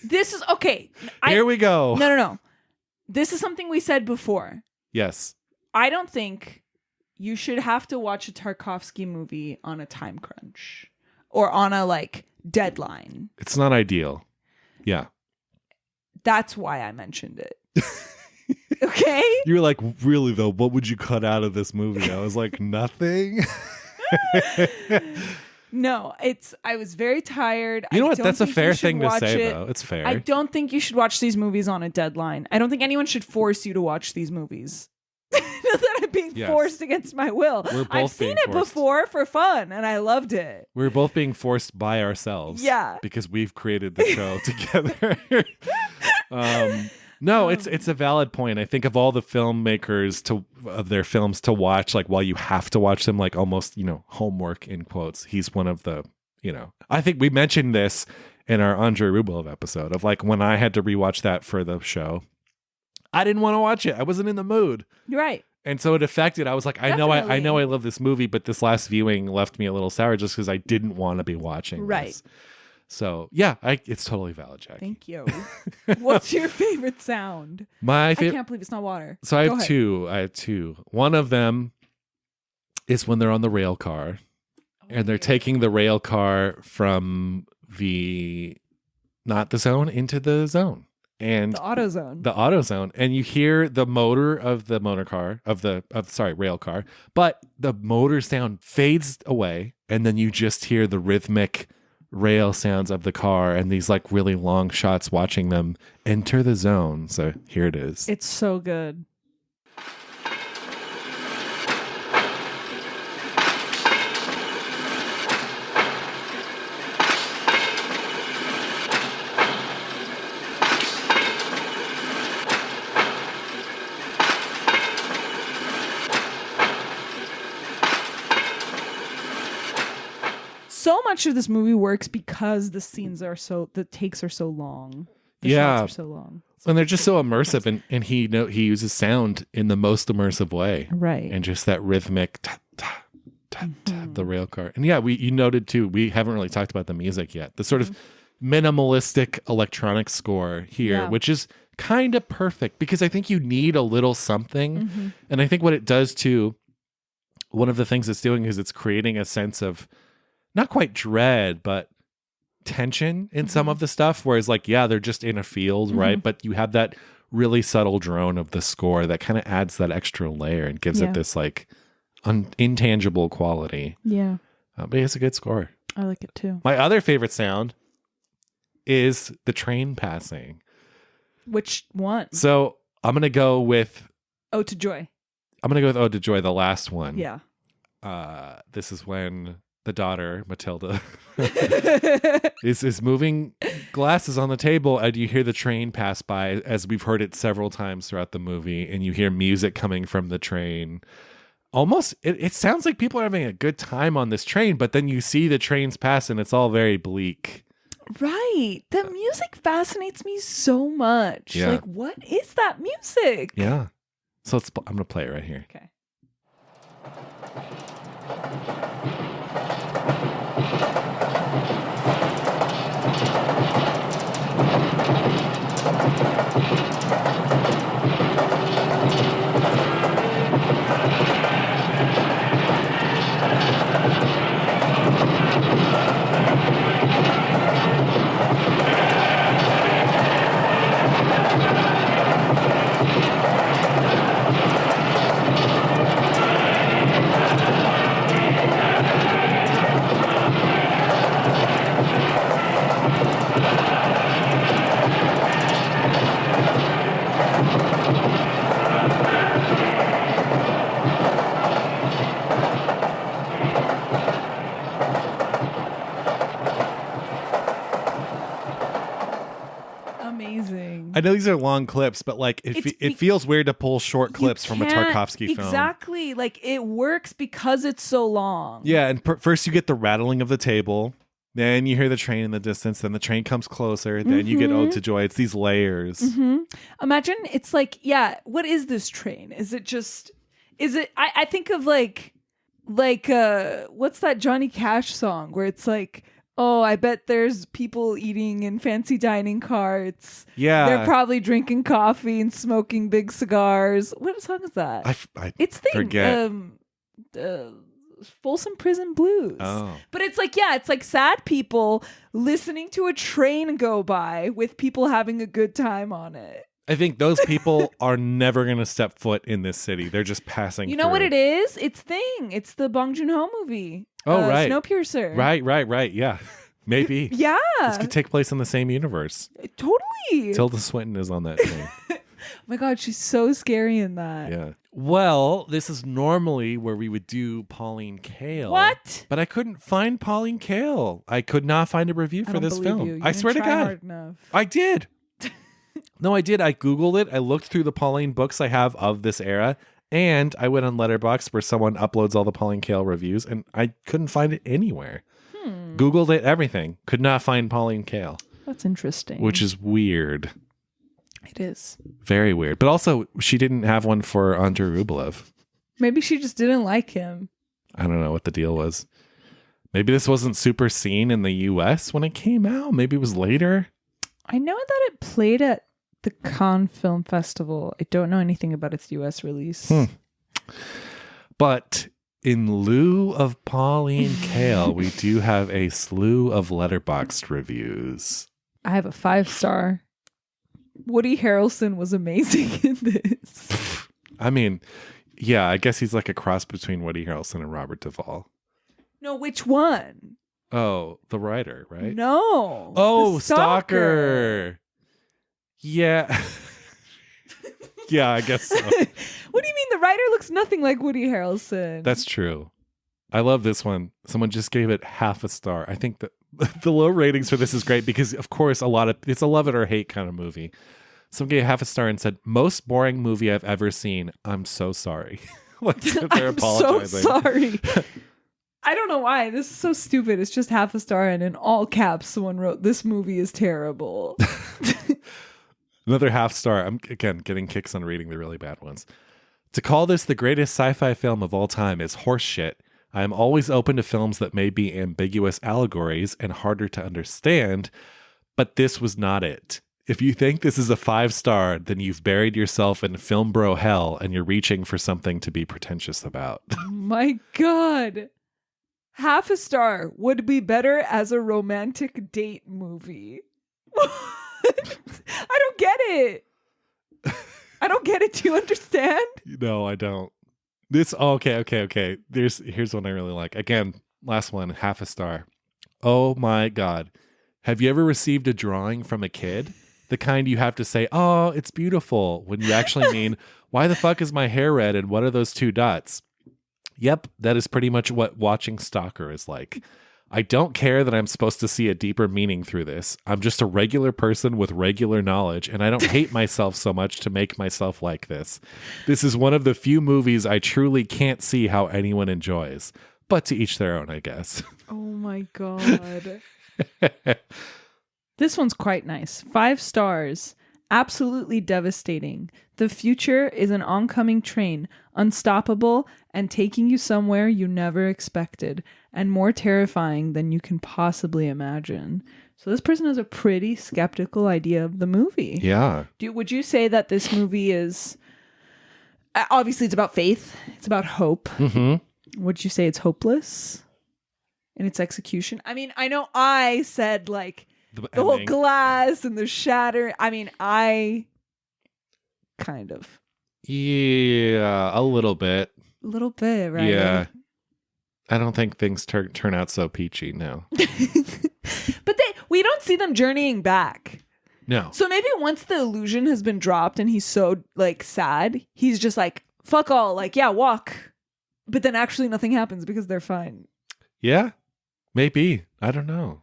This is okay. Here we go. No. This is something we said before. Yes. I don't think you should have to watch a Tarkovsky movie on a time crunch or on a deadline. It's not ideal. Yeah. That's why I mentioned it. Okay? You were like, really though, what would you cut out of this movie? I was like, nothing. No, I was very tired. You know what? That's a fair thing to say, though. It's fair. I don't think you should watch these movies on a deadline. I don't think anyone should force you to watch these movies. Not that I'm being forced against my will. I've seen it before for fun, and I loved it. We're both being forced by ourselves. Yeah. Because we've created the show together. No, it's a valid point. I think of all the filmmakers of their films to watch, like while you have to watch them, like almost, homework in quotes. He's one of the, I think we mentioned this in our Andrei Rublev episode of like when I had to rewatch that for the show. I didn't want to watch it. I wasn't in the mood. You're right. And so it affected. I was like, I know I love this movie, but this last viewing left me a little sour just because I didn't want to be watching this. So, yeah, it's totally valid, Jackie. Thank you. What's your favorite sound? I can't believe it's not water. So I have two. One of them is when they're on the rail car and they're taking the rail car from not the zone into the zone. and The AutoZone. the AutoZone, and you hear the motor of the rail car, but the motor sound fades away, and then you just hear the rhythmic rail sounds of the car and these like really long shots watching them enter the zone. So here it is. It's so good. So much of this movie works because the takes are so long. The shots are so long. And they're just so immersive, and he uses sound in the most immersive way. Right. And just that rhythmic of the rail car. And yeah, you noted too, we haven't really talked about the music yet. The sort of minimalistic electronic score here, which is kind of perfect because I think you need a little something. And I think what it does too, one of the things it's doing is it's creating a sense of not quite dread, but tension in some of the stuff. Whereas like, yeah, they're just in a field, right? But you have that really subtle drone of the score that kind of adds that extra layer and gives it this like intangible quality. Yeah. But it's a good score. I like it too. My other favorite sound is the train passing. Which one? So I'm going to go with Ode to Joy. I'm going to go with Ode to Joy, the last one. Yeah. This is when the daughter, Matilda, is moving glasses on the table, and you hear the train pass by, as we've heard it several times throughout the movie, and you hear music coming from the train. Almost, it sounds like people are having a good time on this train, but then you see the trains pass, and it's all very bleak. Right. The music fascinates me so much. Yeah. Like, what is that music? Yeah. So I'm going to play it right here. Okay. Amazing. I know these are long clips, but like it feels weird to pull short clips from a Tarkovsky film. Exactly. Like it works because it's so long. Yeah, and first you get the rattling of the table, then you hear the train in the distance, then the train comes closer, then you get Ode to Joy. It's these layers. Imagine it's like, what is this train? I think of like what's that Johnny Cash song where it's like, oh, I bet there's people eating in fancy dining carts. Yeah. They're probably drinking coffee and smoking big cigars. What song is that? It's the forget. Folsom Prison Blues. Oh. But it's like, it's like sad people listening to a train go by with people having a good time on it. I think those people are never going to step foot in this city. They're just passing You know through. what it is? It's Thing. It's the Bong Joon-ho movie. Oh, right. Snowpiercer. Right. Yeah. Maybe. Yeah. This could take place in the same universe. Totally. Tilda Swinton is on that train. Oh my God, she's so scary in that. Yeah. Well, this is normally where we would do Pauline Kael. What? But I couldn't find Pauline Kael. I could not find a review for this film. I swear to God. Hard enough. I did. No, I did. I Googled it. I looked through the Pauline books I have of this era, and I went on Letterboxd where someone uploads all the Pauline Kael reviews, and I couldn't find it anywhere. Googled it, everything. Could not find Pauline Kael. That's interesting. Which is weird. It is. Very weird. But also, she didn't have one for Andrei Rublev. Maybe she just didn't like him. I don't know what the deal was. Maybe this wasn't super seen in the US when it came out. Maybe it was later. I know that it played at the Cannes Film Festival. I don't know anything about its US release. But in lieu of Pauline Kael, we do have a slew of Letterboxd reviews. I have a 5-star Woody Harrelson was amazing in this. I mean, yeah, I guess he's like a cross between Woody Harrelson and Robert Duvall. No, which one? Oh, the writer, right? No. Oh, the Stalker. Yeah. Yeah, I guess so. What do you mean? The writer looks nothing like Woody Harrelson. That's true. I love this one. Someone just gave it half a star. I think that the low ratings for this is great because, of course, it's a love it or hate kind of movie. Someone gave half a star and said, most boring movie I've ever seen. I'm so sorry. Like, they're apologizing. So sorry. I don't know why. This is so stupid. It's just half a star, and in all caps, someone wrote, "This movie is terrible." Another half star. I'm, again, getting kicks on reading the really bad ones. To call this the greatest sci-fi film of all time is horseshit. I am always open to films that may be ambiguous allegories and harder to understand, but this was not it. If you think this is a 5-star, then you've buried yourself in film bro hell and you're reaching for something to be pretentious about. My God. Half a star would be better as a romantic date movie. I don't get it. I don't get it. Do you understand? No, I don't. Okay. Here's one I really like. Again, last one, half a star. Oh my God. Have you ever received a drawing from a kid? The kind you have to say, oh, it's beautiful, when you actually mean, why the fuck is my hair red and what are those 2 dots? Yep, that is pretty much what watching Stalker is like. I don't care that I'm supposed to see a deeper meaning through this. I'm just a regular person with regular knowledge, and I don't hate myself so much to make myself like this. This is one of the few movies I truly can't see how anyone enjoys. But to each their own, I guess. Oh my God. This one's quite nice. 5 stars. Absolutely devastating. The future is an oncoming train, unstoppable and taking you somewhere you never expected, and more terrifying than you can possibly imagine. So this person has a pretty skeptical idea of the movie. Yeah. Would you say that this movie is... Obviously, it's about faith. It's about hope. Mm-hmm. Would you say it's hopeless in its execution? I mean, I know I said, like, the whole glass and the shatter. I mean, I kind of. Yeah, a little bit. A little bit, right? Yeah. I don't think things turn out so peachy, no. But we don't see them journeying back. No. So maybe once the illusion has been dropped and he's so, like, sad, he's just like, fuck all, like, yeah, walk. But then actually nothing happens because they're fine. Yeah, maybe. I don't know.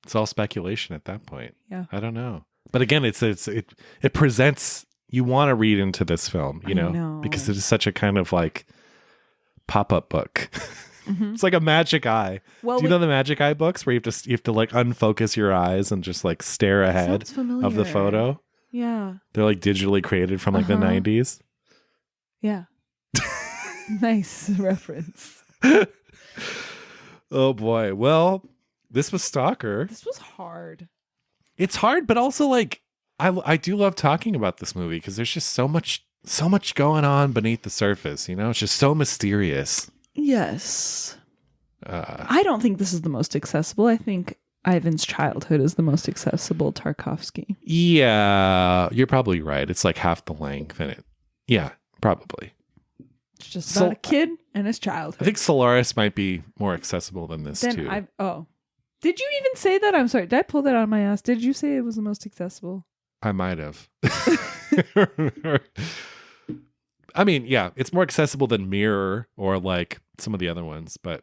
It's all speculation at that point. Yeah. I don't know. But again, it presents, you want to read into this film, you know, because it is such a kind of like pop-up book. Mm-hmm. It's like a Magic Eye. Well, do you know the Magic Eye books where you have to like unfocus your eyes and just like stare ahead of the photo? Yeah. They're like digitally created from like the 90s. Yeah. Nice reference. Oh boy. Well, this was Stalker. This was hard. It's hard, but also like I do love talking about this movie because there's just so much going on beneath the surface, you know? It's just so mysterious. Yes. I don't think this is the most accessible. I think Ivan's Childhood is the most accessible Tarkovsky. Yeah, you're probably right. It's like half the length yeah, probably. It's just about a kid and his childhood. I think Solaris might be more accessible than this too. Did you even say that? I'm sorry. Did I pull that out of my ass? Did you say it was the most accessible? I might have. I mean, yeah, it's more accessible than Mirror or like some of the other ones, but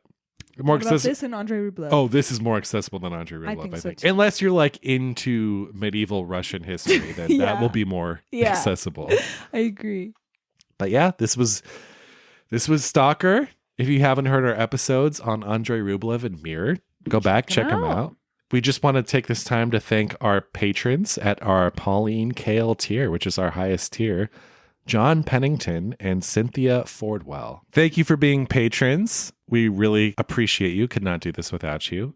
more accessible. This and Andrei Rublev. Oh, this is more accessible than Andrei Rublev, I think. So unless you're like into medieval Russian history, then that will be more accessible. I agree. But yeah, this was Stalker. If you haven't heard our episodes on Andrei Rublev and Mirror, go back, check them out. We just want to take this time to thank our patrons at our Pauline Kale tier, which is our highest tier, John Pennington and Cynthia Fordwell. Thank you for being patrons. We really appreciate you. Could not do this without you.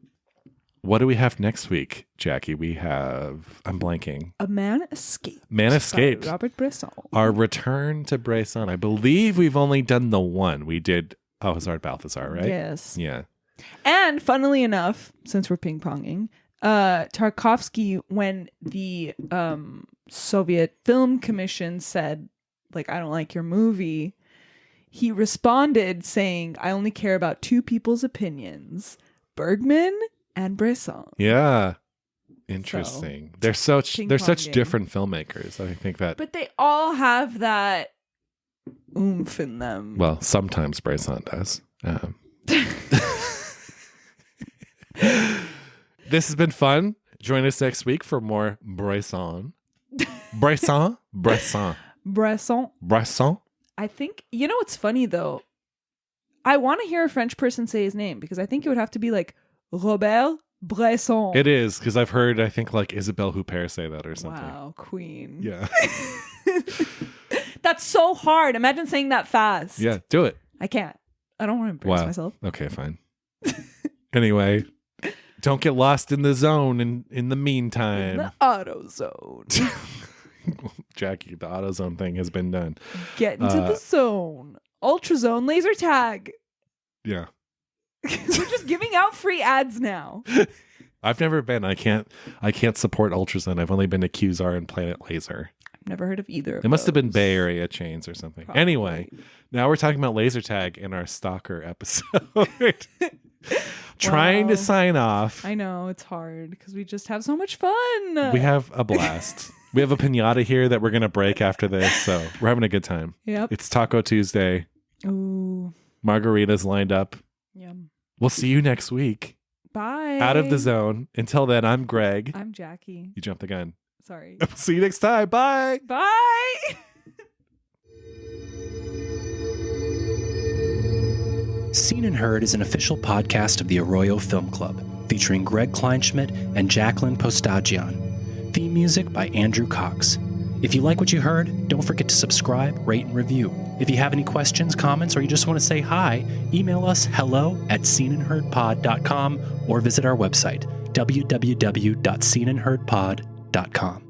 What do we have next week, Jackie? I'm blanking. A Man Escaped. Man Escaped. Robert Bresson. Our return to Bresson. I believe we've only done the one. We did Hazard Balthazar, right? Yes. Yeah. And funnily enough, since we're ping-ponging, Tarkovsky, when the Soviet Film Commission said, like, I don't like your movie, he responded saying, I only care about two people's opinions, Bergman and Bresson. Yeah. Interesting. So, they're such ping-ponging. different filmmakers. I think that. But they all have that oomph in them. Well, sometimes Bresson does. This has been fun. Join us next week for more Bresson. Bresson. I think, you know what's funny though? I want to hear a French person say his name because I think it would have to be like Robert Bresson. It is, because I've heard, I think, like Isabelle Huppert say that or something. Wow, queen. Yeah. That's so hard. Imagine saying that fast. Yeah, do it. I can't. I don't want to embarrass myself. Okay, fine. Anyway, don't get lost in the zone in the meantime. The auto zone. Jackie, the AutoZone thing has been done. Get into the zone. Ultrazone laser tag. Yeah. We're just giving out free ads now. I've never been. I can't support Ultrazone. I've only been to Qzar and Planet Laser. I've never heard of either of It must have been those. Bay Area chains or something. Probably. Anyway, now we're talking about laser tag in our Stalker episode. Trying to sign off. I know, it's hard because we just have so much fun. We have a blast. We have a piñata here that we're going to break after this, so we're having a good time. Yep. It's Taco Tuesday. Ooh. Margaritas lined up. Yum. We'll see you next week. Bye. Out of the zone. Until then, I'm Greg. I'm Jackie. You jumped the gun. Sorry. See you next time. Bye. Bye. Seen and Heard is an official podcast of the Arroyo Film Club, featuring Greg Kleinschmidt and Jacqueline Postagian. Theme music by Andrew Cox. If you like what you heard, don't forget to subscribe, rate, and review. If you have any questions, comments, or you just want to say hi, email us hello@seenandheardpod.com or visit our website, www.seenandheardpod.com.